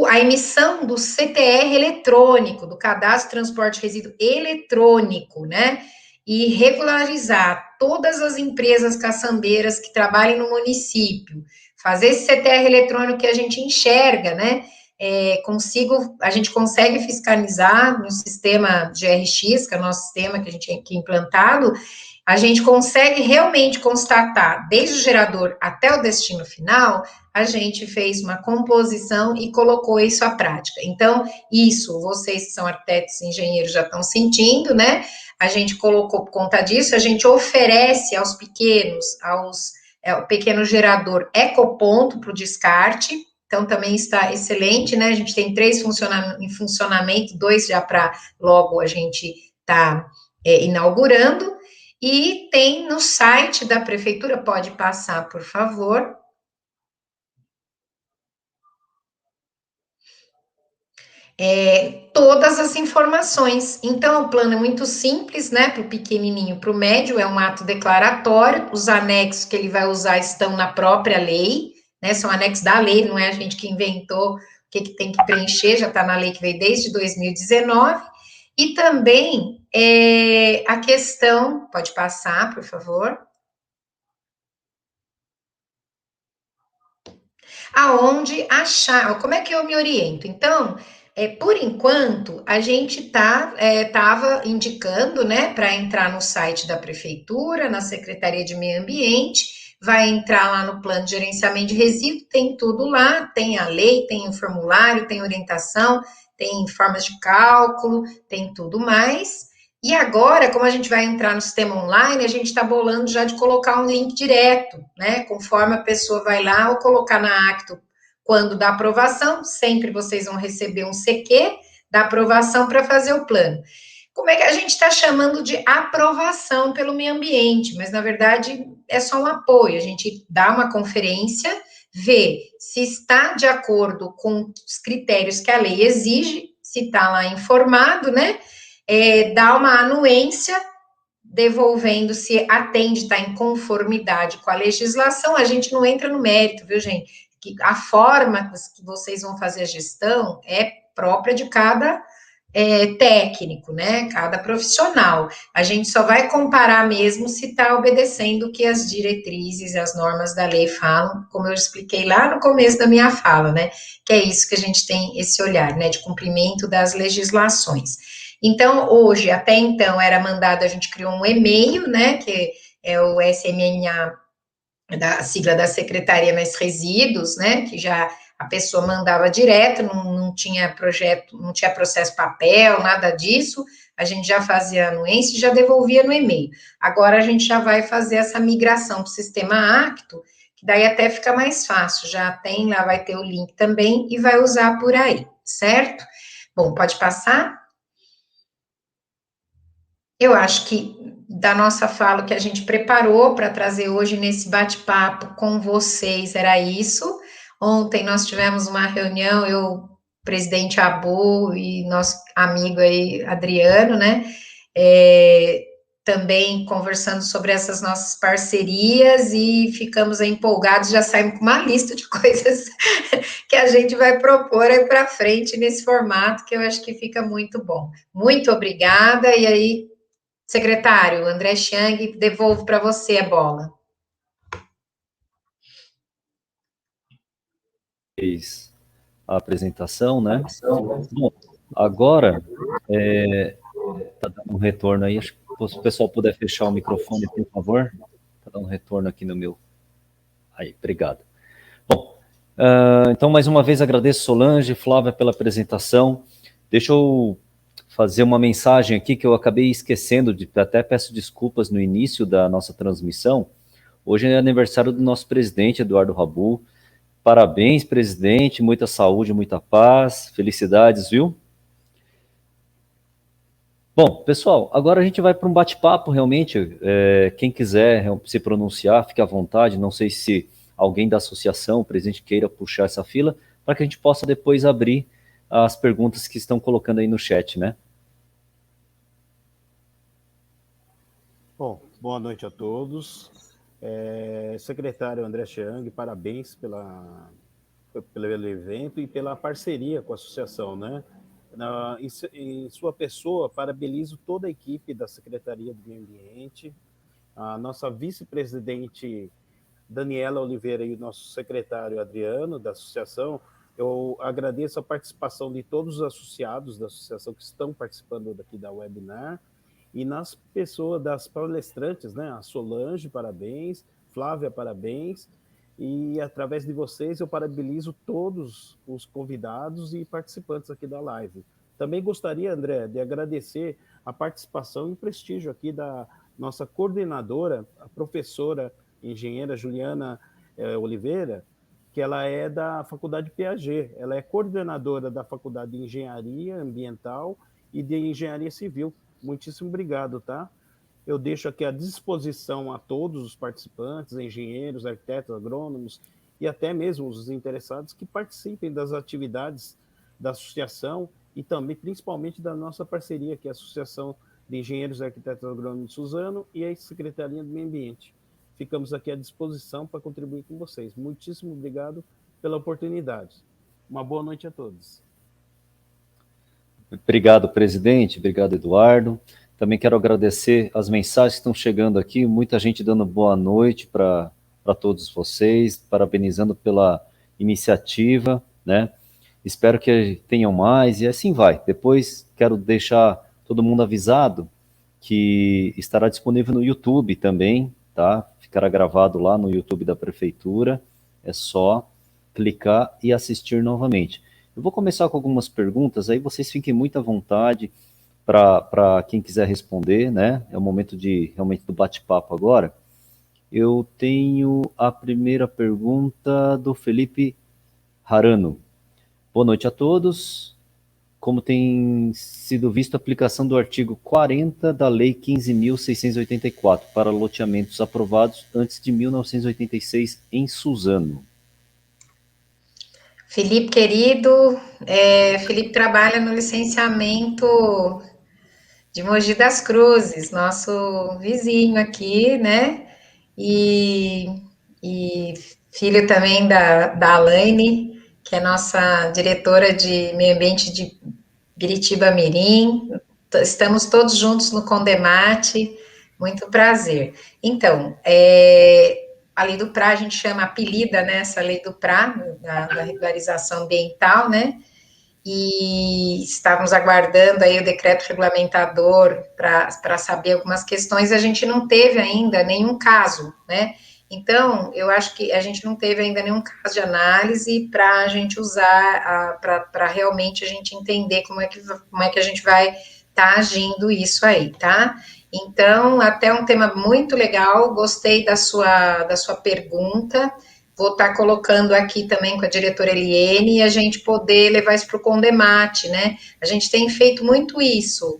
a emissão do CTR eletrônico, do Cadastro de Transporte de Resíduo eletrônico, né? E regularizar todas as empresas caçambeiras que trabalhem no município, fazer esse CTR eletrônico que a gente enxerga, né? A gente consegue fiscalizar no sistema GRX, que é o nosso sistema que a gente tem aqui implantado, a gente consegue realmente constatar, desde o gerador até o destino final, a gente fez uma composição e colocou isso à prática. Então, isso, vocês que são arquitetos e engenheiros já estão sentindo, né? A gente colocou por conta disso, a gente oferece aos pequenos, o pequeno gerador ecoponto para o descarte, então também está excelente, né? A gente tem 3 em funcionamento, 2 já para logo a gente tá inaugurando, e tem no site da prefeitura, pode passar, por favor. Todas as informações. Então, o plano é muito simples, né? Para o pequenininho, para o médio, é um ato declaratório. Os anexos que ele vai usar estão na própria lei, né? São anexos da lei, não é a gente que inventou o que tem que preencher, já está na lei que veio desde 2019. E também a questão, pode passar, por favor. Aonde achar, como é que eu me oriento? Então, por enquanto, a gente estava indicando, né, para entrar no site da prefeitura, na Secretaria de Meio Ambiente, vai entrar lá no plano de gerenciamento de resíduos, tem tudo lá, tem a lei, tem o formulário, tem orientação, tem formas de cálculo, tem tudo mais. E agora, como a gente vai entrar no sistema online, a gente está bolando já de colocar um link direto, né? Conforme a pessoa vai lá, ou colocar na Acto, quando dá aprovação, sempre vocês vão receber um CQ da aprovação para fazer o plano. Como é que a gente está chamando de aprovação pelo meio ambiente? Mas, na verdade, é só um apoio. A gente dá uma conferência, vê se está de acordo com os critérios que a lei exige, se está lá informado, né? Dá uma anuência, devolvendo se atende, está em conformidade com a legislação. A gente não entra no mérito, viu, gente? Que a forma que vocês vão fazer a gestão é própria de cada técnico, né? Cada profissional. A gente só vai comparar mesmo se está obedecendo o que as diretrizes e as normas da lei falam, como eu expliquei lá no começo da minha fala, né? Que é isso que a gente tem esse olhar, né? De cumprimento das legislações. Então, hoje, até então, era mandado, a gente criou um e-mail, né? Que é o SMNA, da sigla da Secretaria Mais Resíduos, né? Que já a pessoa mandava direto, não tinha projeto, não tinha processo papel, nada disso, a gente já fazia a anuência e já devolvia no e-mail. Agora a gente já vai fazer essa migração para o sistema Acto, que daí até fica mais fácil, já tem, lá vai ter o link também e vai usar por aí, certo? Bom, pode passar? Eu acho que da nossa fala que a gente preparou para trazer hoje nesse bate-papo com vocês era isso. Ontem nós tivemos uma reunião, eu, presidente Abu e nosso amigo aí, Adriano, né? Também conversando sobre essas nossas parcerias e ficamos aí empolgados, já saímos com uma lista de coisas que a gente vai propor aí para frente nesse formato, que eu acho que fica muito bom. Muito obrigada, e aí, secretário André Chiang, devolvo para você a bola. Fez a apresentação, né? Bom, agora, tá dando um retorno aí, acho que se o pessoal puder fechar o microfone, por favor. Tá dando um retorno aqui no meu. Aí, obrigado. Bom, então, mais uma vez, agradeço Solange, Flávia, pela apresentação. Deixa eu fazer uma mensagem aqui que eu acabei esquecendo, até peço desculpas no início da nossa transmissão. Hoje é aniversário do nosso presidente, Eduardo Rabu. Parabéns, presidente, muita saúde, muita paz, felicidades, viu? Bom, pessoal, agora a gente vai para um bate-papo, realmente. Quem quiser se pronunciar, fique à vontade. Não sei se alguém da associação, o presidente, queira puxar essa fila, para que a gente possa depois abrir as perguntas que estão colocando aí no chat, né? Bom, boa noite a todos. Secretário André Chiang, parabéns pelo evento e pela parceria com a associação, né? Em sua pessoa, parabenizo toda a equipe da Secretaria do Meio Ambiente, a nossa vice-presidente Daniela Oliveira e o nosso secretário Adriano, da associação. Eu agradeço a participação de todos os associados da associação que estão participando daqui da webinar, e nas pessoas das palestrantes, né? A Solange, parabéns, Flávia, parabéns, e através de vocês eu parabenizo todos os convidados e participantes aqui da live. Também gostaria, André, de agradecer a participação e o prestígio aqui da nossa coordenadora, a professora engenheira Juliana Oliveira, que ela é da Faculdade Piaget, ela é coordenadora da Faculdade de Engenharia Ambiental e de Engenharia Civil. Muitíssimo obrigado, tá? Eu deixo aqui à disposição a todos os participantes, engenheiros, arquitetos, agrônomos e até mesmo os interessados que participem das atividades da associação e também, principalmente, da nossa parceria, que é a Associação de Engenheiros e Arquitetos Agrônomos de Suzano e a Secretaria do Meio Ambiente. Ficamos aqui à disposição para contribuir com vocês. Muitíssimo obrigado pela oportunidade. Uma boa noite a todos. Obrigado, presidente. Obrigado, Eduardo. Também quero agradecer as mensagens que estão chegando aqui, muita gente dando boa noite para todos vocês, parabenizando pela iniciativa, né? Espero que tenham mais, e assim vai. Depois quero deixar todo mundo avisado que estará disponível no YouTube também, tá? Ficará gravado lá no YouTube da Prefeitura, é só clicar e assistir novamente. Eu vou começar com algumas perguntas, aí vocês fiquem muito à vontade para quem quiser responder, né? É o momento realmente do bate-papo agora. Eu tenho a primeira pergunta do Felipe Harano. Boa noite a todos. Como tem sido visto a aplicação do artigo 40 da Lei 15.684 para loteamentos aprovados antes de 1986 em Suzano? Felipe, querido, Felipe trabalha no licenciamento de Mogi das Cruzes, nosso vizinho aqui, né? E filho também da Alaine, que é nossa diretora de meio ambiente de Biritiba Mirim. Estamos todos juntos no Condemate, muito prazer. Então, a lei do PRA a gente chama apelida, né? Essa lei do PRA, da regularização ambiental, né? E estávamos aguardando aí o decreto regulamentador para saber algumas questões, e a gente não teve ainda nenhum caso, né? Então, eu acho que a gente não teve ainda nenhum caso de análise para a gente usar, para realmente a gente entender como é que a gente vai estar agindo isso aí, tá? Então, até um tema muito legal, gostei da sua pergunta. Vou estar colocando aqui também com a diretora Eliene e a gente poder levar isso para o Condemate, né? A gente tem feito muito isso,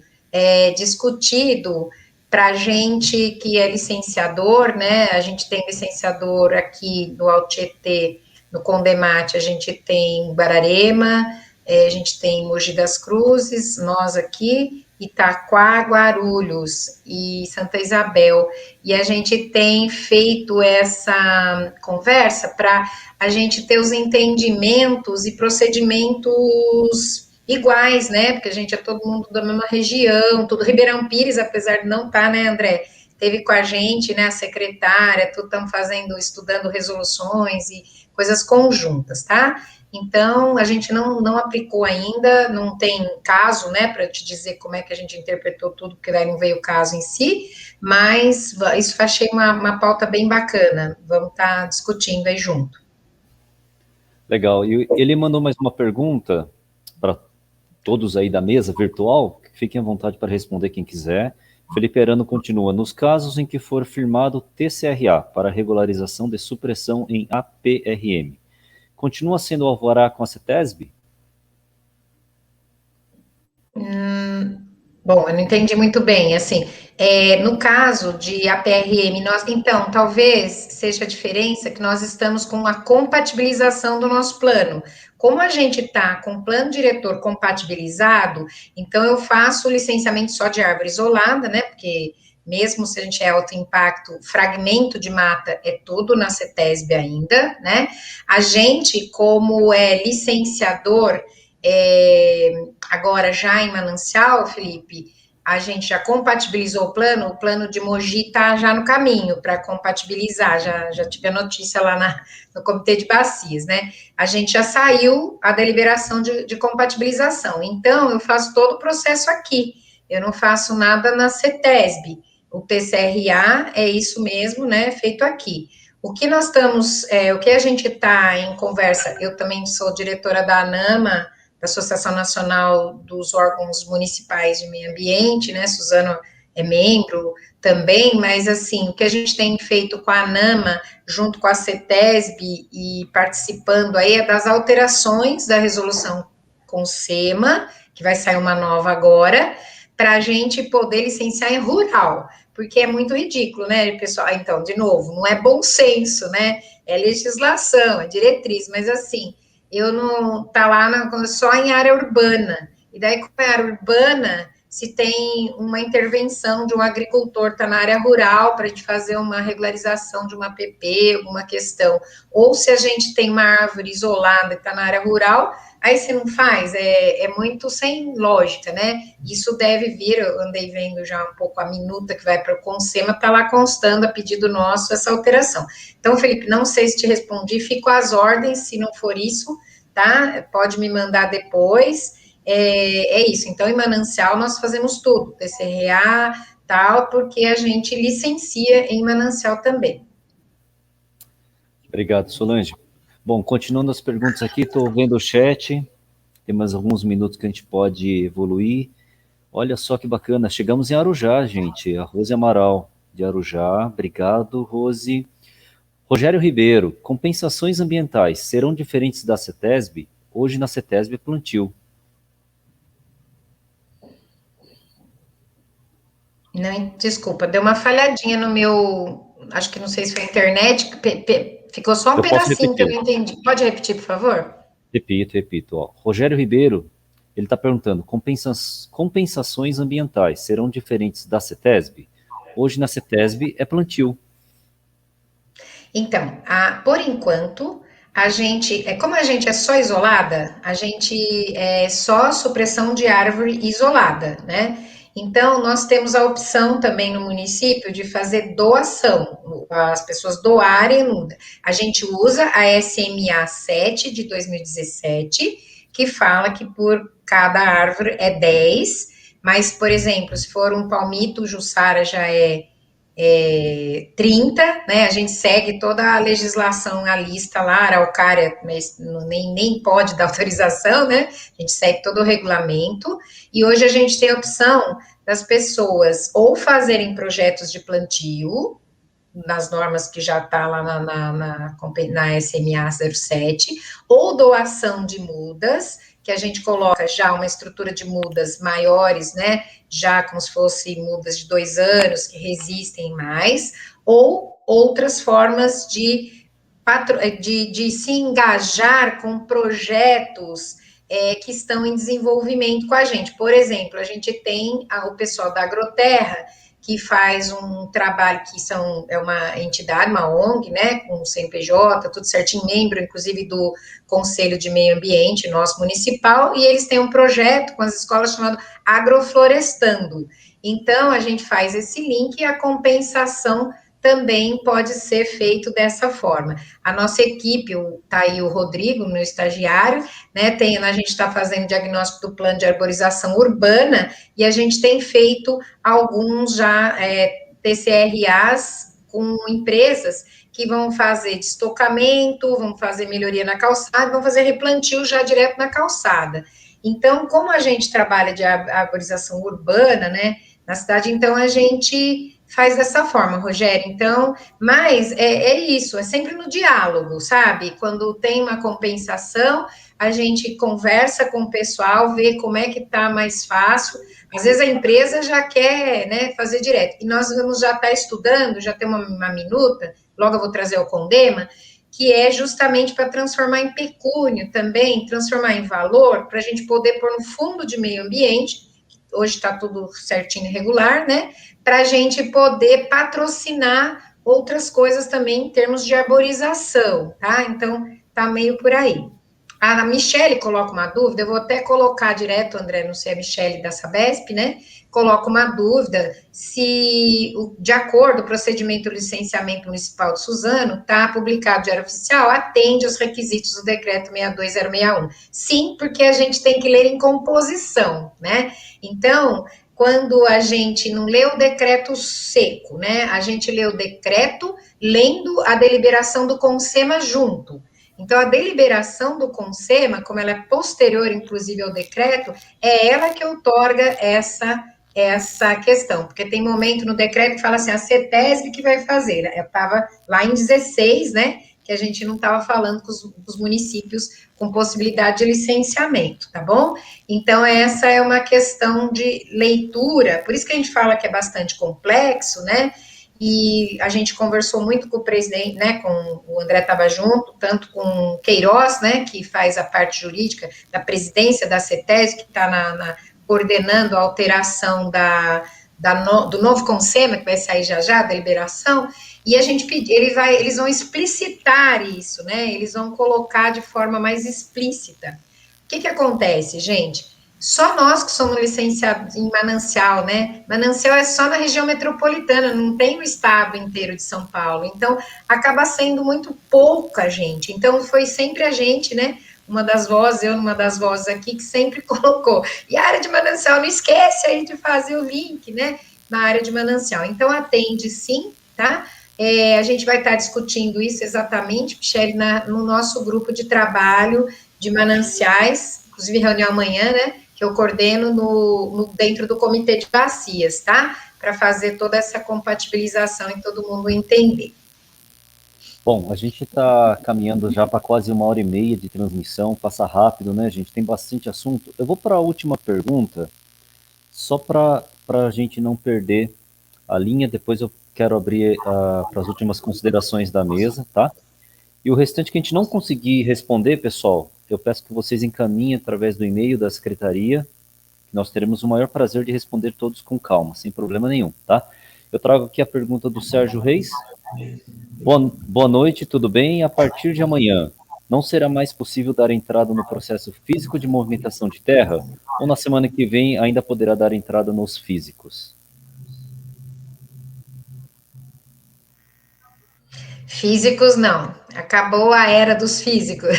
discutido para a gente que é licenciador, né? A gente tem licenciador aqui no Alto Tietê no Condemate a gente tem Guararema, a gente tem Mogi das Cruzes, nós aqui, Itaquá, Guarulhos e Santa Isabel, e a gente tem feito essa conversa para a gente ter os entendimentos e procedimentos iguais, né, porque a gente é todo mundo da mesma região, tudo. Ribeirão Pires, apesar de não estar, né, André, teve com a gente, né, a secretária, tudo estamos estudando resoluções e coisas conjuntas, tá? Então, a gente não aplicou ainda, não tem caso, né, para te dizer como é que a gente interpretou tudo, porque daí não veio o caso em si, mas isso achei uma pauta bem bacana, vamos estar discutindo aí junto. Legal. E ele mandou mais uma pergunta para todos aí da mesa virtual, fiquem à vontade para responder quem quiser. Felipe Arano continua. Nos casos em que for firmado TCRA para regularização de supressão em APRM, continua sendo alvará com a CETESB? Bom, eu não entendi muito bem, assim, no caso de APRM, então, talvez seja a diferença que nós estamos com a compatibilização do nosso plano. Como a gente está com o plano diretor compatibilizado, então eu faço o licenciamento só de árvore isolada, né, porque mesmo se a gente é alto impacto, fragmento de mata é tudo na CETESB ainda, né, a gente, como é licenciador, agora já em Manancial, Felipe, a gente já compatibilizou o plano de Mogi está já no caminho para compatibilizar, já tive a notícia lá no Comitê de Bacias, né? A gente já saiu a deliberação de compatibilização, então eu faço todo o processo aqui, eu não faço nada na CETESB, o TCRA é isso mesmo, né, feito aqui. O que nós estamos, o que a gente está em conversa, eu também sou diretora da ANAMA, da Associação Nacional dos Órgãos Municipais de Meio Ambiente, né, Suzano é membro também, mas assim, o que a gente tem feito com a ANAMA, junto com a CETESB e participando aí é das alterações da resolução com o SEMA, que vai sair uma nova agora, para a gente poder licenciar em rural, porque é muito ridículo, né, pessoal? Então, de novo, não é bom senso, né? É legislação, é diretriz, mas assim, eu não tá lá só em área urbana. E daí, como é área urbana, se tem uma intervenção de um agricultor, está na área rural, para a gente fazer uma regularização de uma PP, alguma questão. Ou se a gente tem uma árvore isolada e está na área rural, aí você não faz, é muito sem lógica, né? Isso deve vir, eu andei vendo já um pouco a minuta que vai para o Consema, está lá constando a pedido nosso essa alteração. Então, Felipe, não sei se te respondi, fico às ordens, se não for isso, tá? Pode me mandar depois, é isso. Então, em Manancial, nós fazemos tudo, TCRA, tal, porque a gente licencia em Manancial também. Obrigado, Solange. Bom, continuando as perguntas aqui, estou vendo o chat, tem mais alguns minutos que a gente pode evoluir. Olha só que bacana, chegamos em Arujá, gente, a Rose Amaral, de Arujá, obrigado, Rose. Rogério Ribeiro, compensações ambientais serão diferentes da CETESB? Hoje na CETESB é plantio. Não, desculpa, deu uma falhadinha no meu, acho que não sei se foi a internet, ficou só um pedacinho que eu não entendi. Pode repetir, por favor? Repito. Ó. Rogério Ribeiro, ele está perguntando, compensações ambientais serão diferentes da CETESB? Hoje na CETESB é plantio. Então, por enquanto, a gente, como a gente é só isolada, a gente é só supressão de árvore isolada, né? Então, nós temos a opção também no município de fazer doação, as pessoas doarem, a gente usa a SMA 7 de 2017, que fala que por cada árvore é 10, mas, por exemplo, se for um palmito, Jussara já é 30, né? A gente segue toda a legislação, a lista lá, a Araucária nem pode dar autorização, né? A gente segue todo o regulamento, e hoje a gente tem a opção das pessoas ou fazerem projetos de plantio, nas normas que já está lá na SMA 07, ou doação de mudas, que a gente coloca já uma estrutura de mudas maiores, né, já como se fosse mudas de 2 anos, que resistem mais, ou outras formas de de se engajar com projetos que estão em desenvolvimento com a gente. Por exemplo, a gente tem o pessoal da Agroterra, que faz um trabalho que é uma entidade, uma ONG, né, com CNPJ, tudo certinho, membro, inclusive, do Conselho de Meio Ambiente, nosso municipal, e eles têm um projeto com as escolas chamado Agroflorestando. Então, a gente faz esse link e a compensação também pode ser feito dessa forma. A nossa equipe, tá aí o Rodrigo, meu estagiário, né, a gente está fazendo diagnóstico do plano de arborização urbana, e a gente tem feito alguns já TCRAs com empresas que vão fazer destocamento, vão fazer melhoria na calçada, vão fazer replantio já direto na calçada. Então, como a gente trabalha de arborização urbana, né, na cidade, então a gente faz dessa forma, Rogério. Então, mas é isso, é sempre no diálogo, sabe? Quando tem uma compensação, a gente conversa com o pessoal, vê como é que tá mais fácil. Às vezes a empresa já quer, né, fazer direto. E nós vamos já estar estudando, já tem uma minuta, logo eu vou trazer o Condema, que é justamente para transformar em pecúnio também, transformar em valor, para a gente poder pôr no fundo de meio ambiente, hoje está tudo certinho e regular, né, para a gente poder patrocinar outras coisas também em termos de arborização, tá? Então, tá meio por aí. A Michele coloca uma dúvida, eu vou até colocar direto, André, não sei, a Michele da Sabesp, né? Coloca uma dúvida se, de acordo, o procedimento do licenciamento municipal de Suzano está publicado no Diário Oficial, atende aos requisitos do decreto 62061. Sim, porque a gente tem que ler em composição, né? Então, quando a gente não lê o decreto seco, né? A gente lê o decreto lendo a deliberação do CONSEMA junto. Então, a deliberação do CONSEMA, como ela é posterior, inclusive, ao decreto, é ela que outorga essa questão, porque tem momento no decreto que fala assim, a CETESB que vai fazer, eu estava lá em 16, né, que a gente não estava falando com os municípios com possibilidade de licenciamento, tá bom? Então, essa é uma questão de leitura, por isso que a gente fala que é bastante complexo, né, e a gente conversou muito com o presidente, né, com o André estava junto, tanto com o Queiroz, né, que faz a parte jurídica da presidência da CETESB, que está coordenando a alteração do novo CONSEMA, que vai sair já, da liberação, e a gente eles vão explicitar isso, né, eles vão colocar de forma mais explícita. O que acontece, gente? Só nós que somos licenciados em Manancial, né? Manancial é só na região metropolitana, não tem o estado inteiro de São Paulo. Então, acaba sendo muito pouca gente. Então, foi sempre a gente, né? Uma das vozes aqui, que sempre colocou. E a área de Manancial, não esquece aí de fazer o link, né? Na área de Manancial. Então, atende sim, tá? A gente vai estar discutindo isso exatamente, Michele, no nosso grupo de trabalho de mananciais, inclusive reunião amanhã, né? Que eu coordeno dentro do comitê de bacias, tá? Para fazer toda essa compatibilização e todo mundo entender. Bom, a gente está caminhando já para quase 1h30 de transmissão, passa rápido, né, gente? Tem bastante assunto. Eu vou para a última pergunta, só para a gente não perder a linha, depois eu quero abrir para as últimas considerações da mesa, tá? E o restante que a gente não conseguir responder, pessoal, eu peço que vocês encaminhem através do e-mail da secretaria, que nós teremos o maior prazer de responder todos com calma, sem problema nenhum, tá? Eu trago aqui a pergunta do Sérgio Reis. Boa noite, tudo bem? A partir de amanhã, não será mais possível dar entrada no processo físico de movimentação de terra? Ou na semana que vem ainda poderá dar entrada nos físicos? Físicos não, acabou a era dos físicos.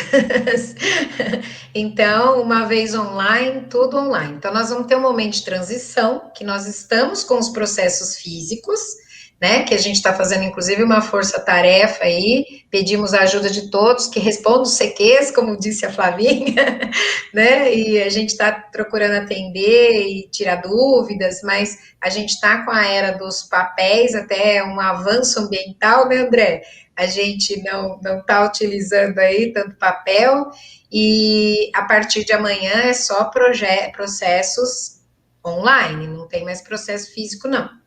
Então, uma vez online, tudo online. Então, nós vamos ter um momento de transição, que nós estamos com os processos físicos, né, que a gente está fazendo, inclusive, uma força-tarefa aí, pedimos a ajuda de todos, que respondam os CQs, como disse a Flavinha, né, e a gente está procurando atender e tirar dúvidas, mas a gente está com a era dos papéis, até um avanço ambiental, né, André? A gente não está utilizando aí tanto papel, e a partir de amanhã é só processos online, não tem mais processo físico, não.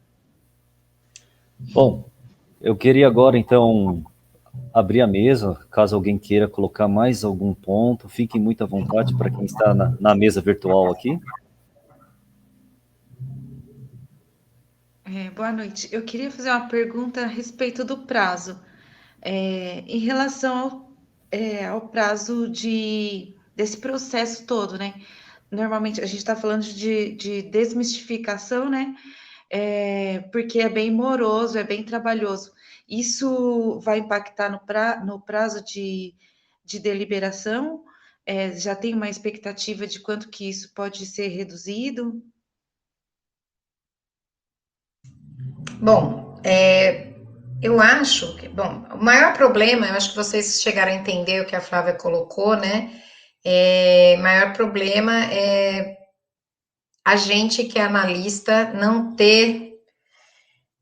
Bom, eu queria agora, então, abrir a mesa, caso alguém queira colocar mais algum ponto. Fiquem muito à vontade para quem está na mesa virtual aqui. Boa noite. Eu queria fazer uma pergunta a respeito do prazo. Em relação ao prazo desse processo todo, né? Normalmente a gente está falando de desmistificação, né? Porque é bem moroso, é bem trabalhoso. Isso vai impactar no prazo de deliberação? Já tem uma expectativa de quanto que isso pode ser reduzido? Bom, eu acho que, bom, o maior problema, eu acho que vocês chegaram a entender o que a Flávia colocou, né? O maior problema é a gente que é analista não ter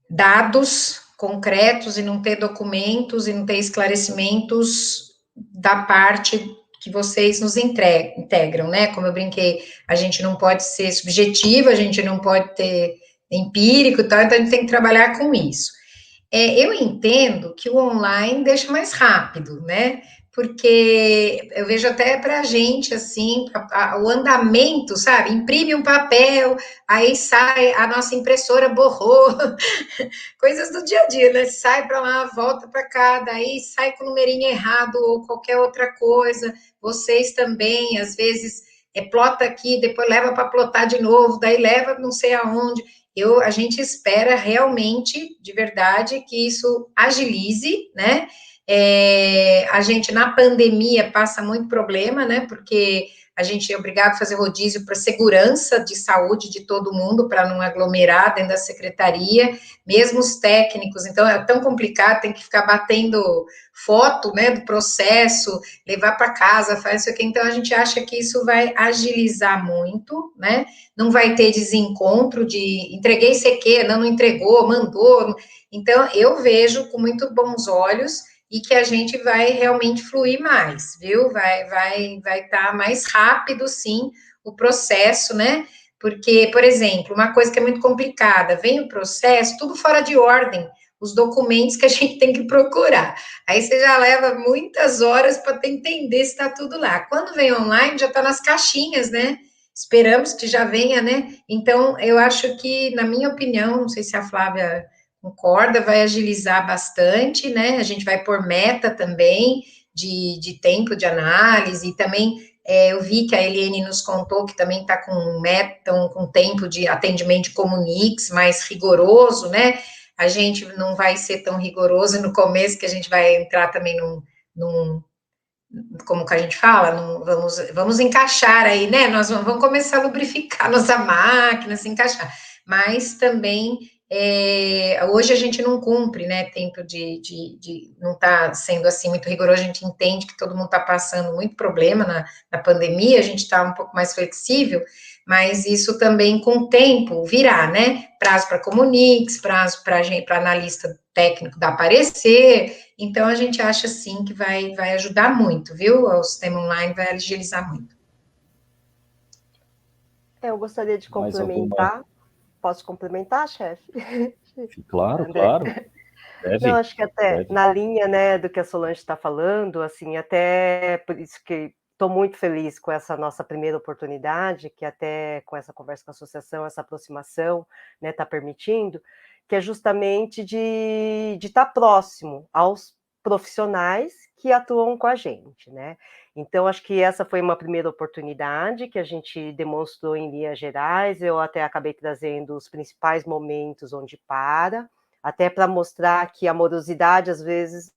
dados concretos e não ter documentos e não ter esclarecimentos da parte que vocês nos integram, né? Como eu brinquei, a gente não pode ser subjetivo, a gente não pode ter empírico e tal, então a gente tem que trabalhar com isso. Eu entendo que o online deixa mais rápido, né? Porque eu vejo até para a gente, assim, o andamento, sabe? Imprime um papel, aí sai, a nossa impressora borrou, coisas do dia a dia, né? Sai para lá, volta para cá, daí sai com o numerinho errado ou qualquer outra coisa. Vocês também, às vezes, plota aqui, depois leva para plotar de novo, daí leva não sei aonde. A gente espera realmente, de verdade, que isso agilize, né? A gente, na pandemia, passa muito problema, né? Porque a gente é obrigado a fazer rodízio para segurança de saúde de todo mundo, para não aglomerar dentro da secretaria, mesmo os técnicos, então é tão complicado, tem que ficar batendo foto, né, do processo, levar para casa, faz isso aqui, então a gente acha que isso vai agilizar muito, né, não vai ter desencontro de entreguei CQ, não entregou, mandou, então eu vejo com muito bons olhos e que a gente vai realmente fluir mais, viu? Vai estar mais rápido, sim, o processo, né? Porque, por exemplo, uma coisa que é muito complicada, vem o processo, tudo fora de ordem, os documentos que a gente tem que procurar. Aí você já leva muitas horas para entender se está tudo lá. Quando vem online, já está nas caixinhas, né? Esperamos que já venha, né? Então, eu acho que, na minha opinião, não sei se a Flávia concorda, vai agilizar bastante, né? A gente vai pôr meta também de tempo de análise, e também eu vi que a Eliane nos contou que também está com meta, com tempo de atendimento de Comunix mais rigoroso, né? A gente não vai ser tão rigoroso no começo, que a gente vai entrar também num como que a gente fala, vamos encaixar aí, né? Nós vamos começar a lubrificar nossa máquina, se encaixar. Mas também hoje a gente não cumpre, né? Tempo de não está sendo assim muito rigoroso, a gente entende que todo mundo está passando muito problema na pandemia, a gente está um pouco mais flexível, mas isso também com o tempo virá, né? Prazo para Comunix, prazo para analista técnico dar parecer. Então, a gente acha, sim, que vai ajudar muito, viu? O sistema online vai agilizar muito. Eu gostaria de Mais complementar. alguma? Posso complementar, chefe? Claro, André. claro. Deve. Não, acho que até deve. na linha, né, do que a Solange está falando, assim, até por isso que estou muito feliz com essa nossa primeira oportunidade, que até com essa conversa com a associação, essa aproximação, né, está permitindo, que é justamente de estar próximo aos profissionais que atuam com a gente, né? Então, acho que essa foi uma primeira oportunidade que a gente demonstrou em linhas gerais, eu até acabei trazendo os principais momentos onde para, até para mostrar que a morosidade, às vezes,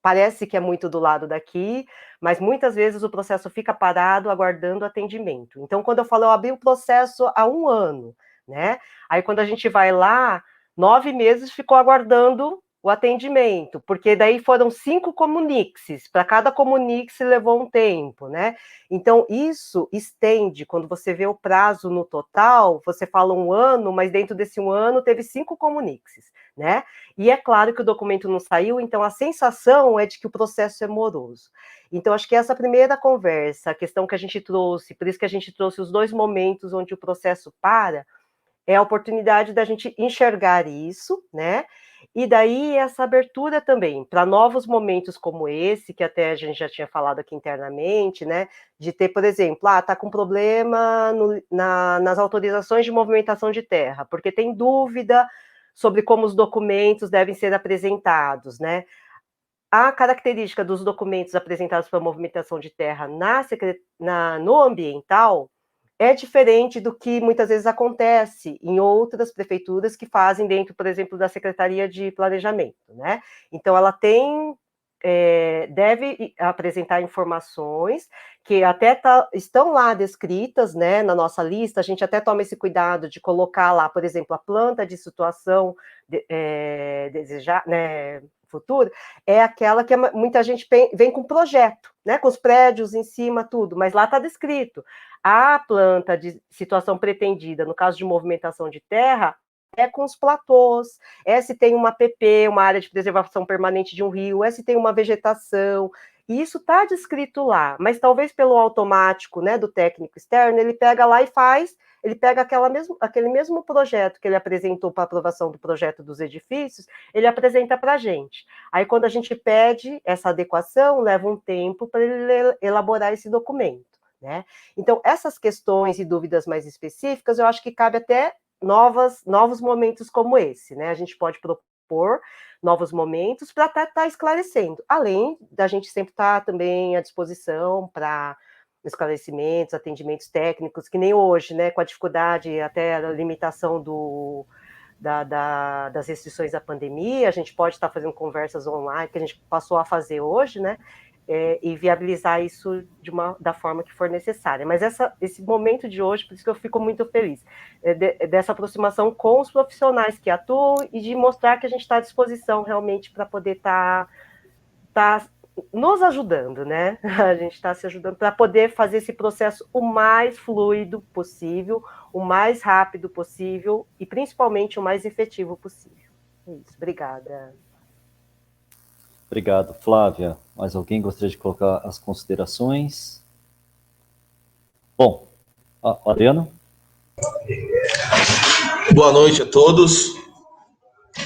parece que é muito do lado daqui, mas muitas vezes o processo fica parado aguardando atendimento. Então, quando eu falo, eu abri o processo há 1 ano, né? Aí, quando a gente vai lá, 9 meses ficou aguardando o atendimento, porque daí foram 5 comunixes, para cada comunix levou um tempo, né? Então, isso estende, quando você vê o prazo no total, você fala 1 ano, mas dentro desse 1 ano teve 5 comunixes, né? E é claro que o documento não saiu, então a sensação é de que o processo é moroso. Então, acho que essa primeira conversa, a questão que a gente trouxe, por isso que a gente trouxe os 2 momentos onde o processo para, é a oportunidade da gente enxergar isso, né? E daí essa abertura também para novos momentos como esse, que até a gente já tinha falado aqui internamente, né, de ter, por exemplo, está com problema nas autorizações de movimentação de terra, porque tem dúvida sobre como os documentos devem ser apresentados, né? A característica dos documentos apresentados para a movimentação de terra no ambiental é diferente do que muitas vezes acontece em outras prefeituras que fazem dentro, por exemplo, da Secretaria de Planejamento, né? Então, ela deve apresentar informações que até estão lá descritas, né, na nossa lista. A gente até toma esse cuidado de colocar lá, por exemplo, a planta de situação né, futura, é aquela que muita gente vem com projeto, né, com os prédios em cima, tudo, mas lá está descrito. A planta de situação pretendida, no caso de movimentação de terra, é com os platôs, se tem uma APP, uma área de preservação permanente de um rio, se tem uma vegetação, e isso está descrito lá, mas talvez pelo automático, né, do técnico externo, ele pega lá e ele pega aquele mesmo projeto que ele apresentou para aprovação do projeto dos edifícios, ele apresenta para a gente. Aí, quando a gente pede essa adequação, leva um tempo para ele elaborar esse documento, né? Então, essas questões e dúvidas mais específicas, eu acho que cabe até novos momentos como esse, né? A gente pode propor novos momentos para estar esclarecendo, além da gente sempre estar também à disposição para esclarecimentos, atendimentos técnicos, que nem hoje, né, com a dificuldade, até a limitação das restrições da pandemia, a gente pode estar fazendo conversas online, que a gente passou a fazer hoje, né, e viabilizar isso da forma que for necessária. Mas esse momento de hoje, por isso que eu fico muito feliz, dessa aproximação com os profissionais que atuam e de mostrar que a gente está à disposição realmente para poder estar nos ajudando, né? A gente está se ajudando para poder fazer esse processo o mais fluido possível, o mais rápido possível e principalmente o mais efetivo possível. É isso, obrigada. Obrigado, Flávia. Mais alguém gostaria de colocar as considerações? Bom, Adriano? Boa noite a todos.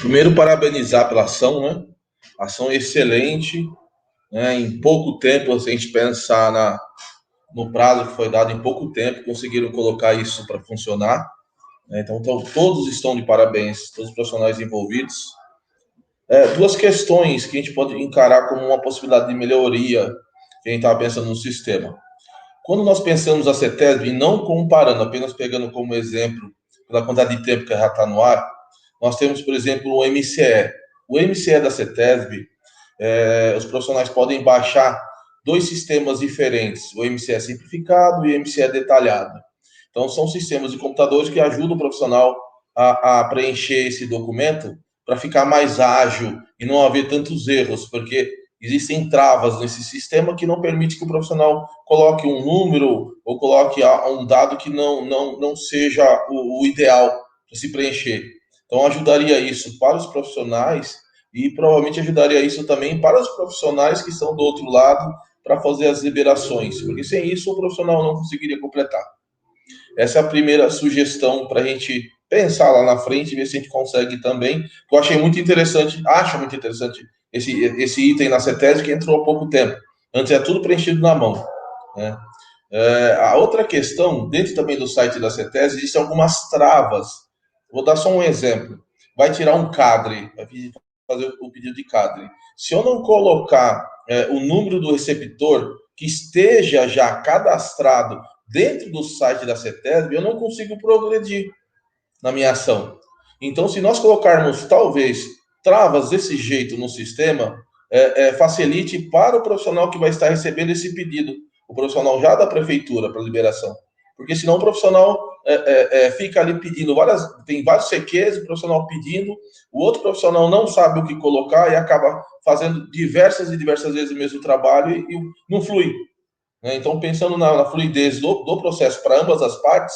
Primeiro, parabenizar pela ação, né? Ação excelente, né? Em pouco tempo, se a gente pensar no prazo que foi dado, em pouco tempo, conseguiram colocar isso para funcionar, né? Então, todos estão de parabéns, todos os profissionais envolvidos. Duas questões que a gente pode encarar como uma possibilidade de melhoria que a gente estava pensando no sistema. Quando nós pensamos a CETESB, não comparando, apenas pegando como exemplo, pela quantidade de tempo que já está no ar, nós temos, por exemplo, o MCE. O MCE da CETESB, os profissionais podem baixar dois sistemas diferentes, o MCE simplificado e o MCE detalhado. Então, são sistemas de computadores que ajudam o profissional a preencher esse documento para ficar mais ágil e não haver tantos erros, porque existem travas nesse sistema que não permite que o profissional coloque um número ou coloque um dado que não seja o ideal para se preencher. Então, ajudaria isso para os profissionais e provavelmente ajudaria isso também para os profissionais que estão do outro lado para fazer as liberações, porque sem isso o profissional não conseguiria completar. Essa é a primeira sugestão para a gente pensar lá na frente e ver se a gente consegue também. Eu achei muito interessante, acho muito interessante esse item na CETESB que entrou há pouco tempo. Antes é tudo preenchido na mão, né? A outra questão, dentro também do site da CETESB, existem algumas travas. Vou dar só um exemplo. Vai tirar um cadre, vai fazer o pedido de cadre. Se eu não colocar o número do receptor que esteja já cadastrado dentro do site da CETESB, eu não consigo progredir na minha ação. Então, se nós colocarmos, talvez, travas desse jeito no sistema, facilite para o profissional que vai estar recebendo esse pedido, o profissional já da prefeitura para liberação. Porque senão o profissional fica ali pedindo tem vários CQs, o profissional pedindo, o outro profissional não sabe o que colocar e acaba fazendo diversas vezes o mesmo trabalho e não flui. Então, pensando na fluidez do processo para ambas as partes,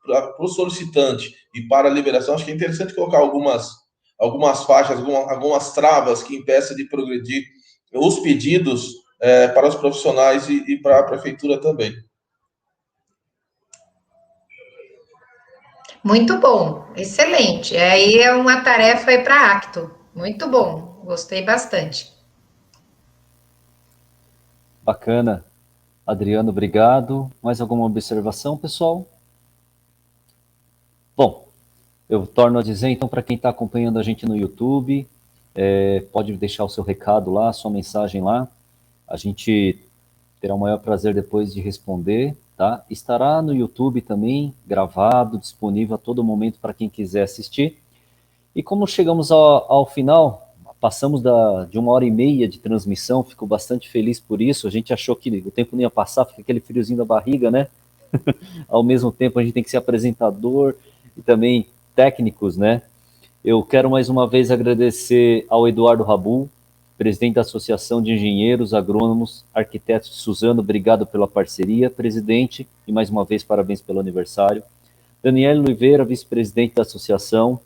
para o solicitante e para a liberação, acho que é interessante colocar algumas faixas, algumas travas que impeçam de progredir os pedidos para os profissionais e para a prefeitura também. Muito bom, excelente. Aí é uma tarefa aí para Acto, Muito bom, gostei bastante. Bacana. Adriano, obrigado. Mais alguma observação, pessoal? Bom, eu torno a dizer, então, para quem está acompanhando a gente no YouTube, pode deixar o seu recado lá, sua mensagem lá. A gente terá o maior prazer depois de responder, tá? Estará no YouTube também, gravado, disponível a todo momento para quem quiser assistir. E como chegamos ao final, passamos de 1h30 de transmissão, fico bastante feliz por isso. A gente achou que o tempo não ia passar, fica aquele friozinho da barriga, né? Ao mesmo tempo, a gente tem que ser apresentador e também técnicos, né? Eu quero mais uma vez agradecer ao Eduardo Rabu, presidente da Associação de Engenheiros, Agrônomos, Arquitetos de Suzano, obrigado pela parceria, presidente, e mais uma vez parabéns pelo aniversário. Daniel Oliveira, vice-presidente da associação,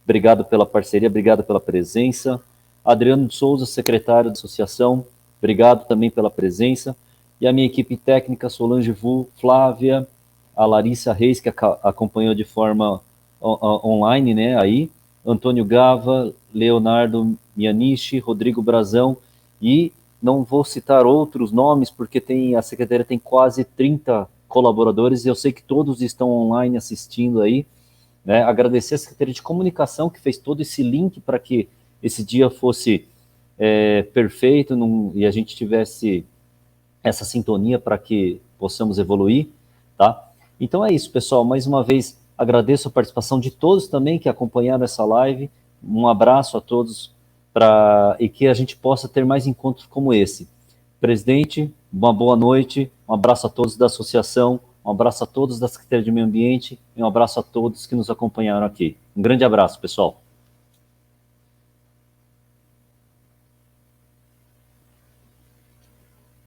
obrigado pela parceria, obrigado pela presença. Adriano de Souza, secretário da associação, obrigado também pela presença. E a minha equipe técnica, Solange Vu, Flávia, a Larissa Reis, que acompanhou de forma online, né, aí, Antônio Gava, Leonardo Mianichi, Rodrigo Brazão, e não vou citar outros nomes, porque a secretaria tem quase 30 colaboradores, e eu sei que todos estão online assistindo aí, né? Agradecer a Secretaria de Comunicação, que fez todo esse link para que esse dia fosse perfeito e a gente tivesse essa sintonia para que possamos evoluir, tá? Então é isso, pessoal. Mais uma vez, agradeço a participação de todos também que acompanharam essa live. Um abraço a todos e que a gente possa ter mais encontros como esse. Presidente, uma boa noite, um abraço a todos da associação, um abraço a todos da Secretaria de Meio Ambiente e um abraço a todos que nos acompanharam aqui. Um grande abraço, pessoal.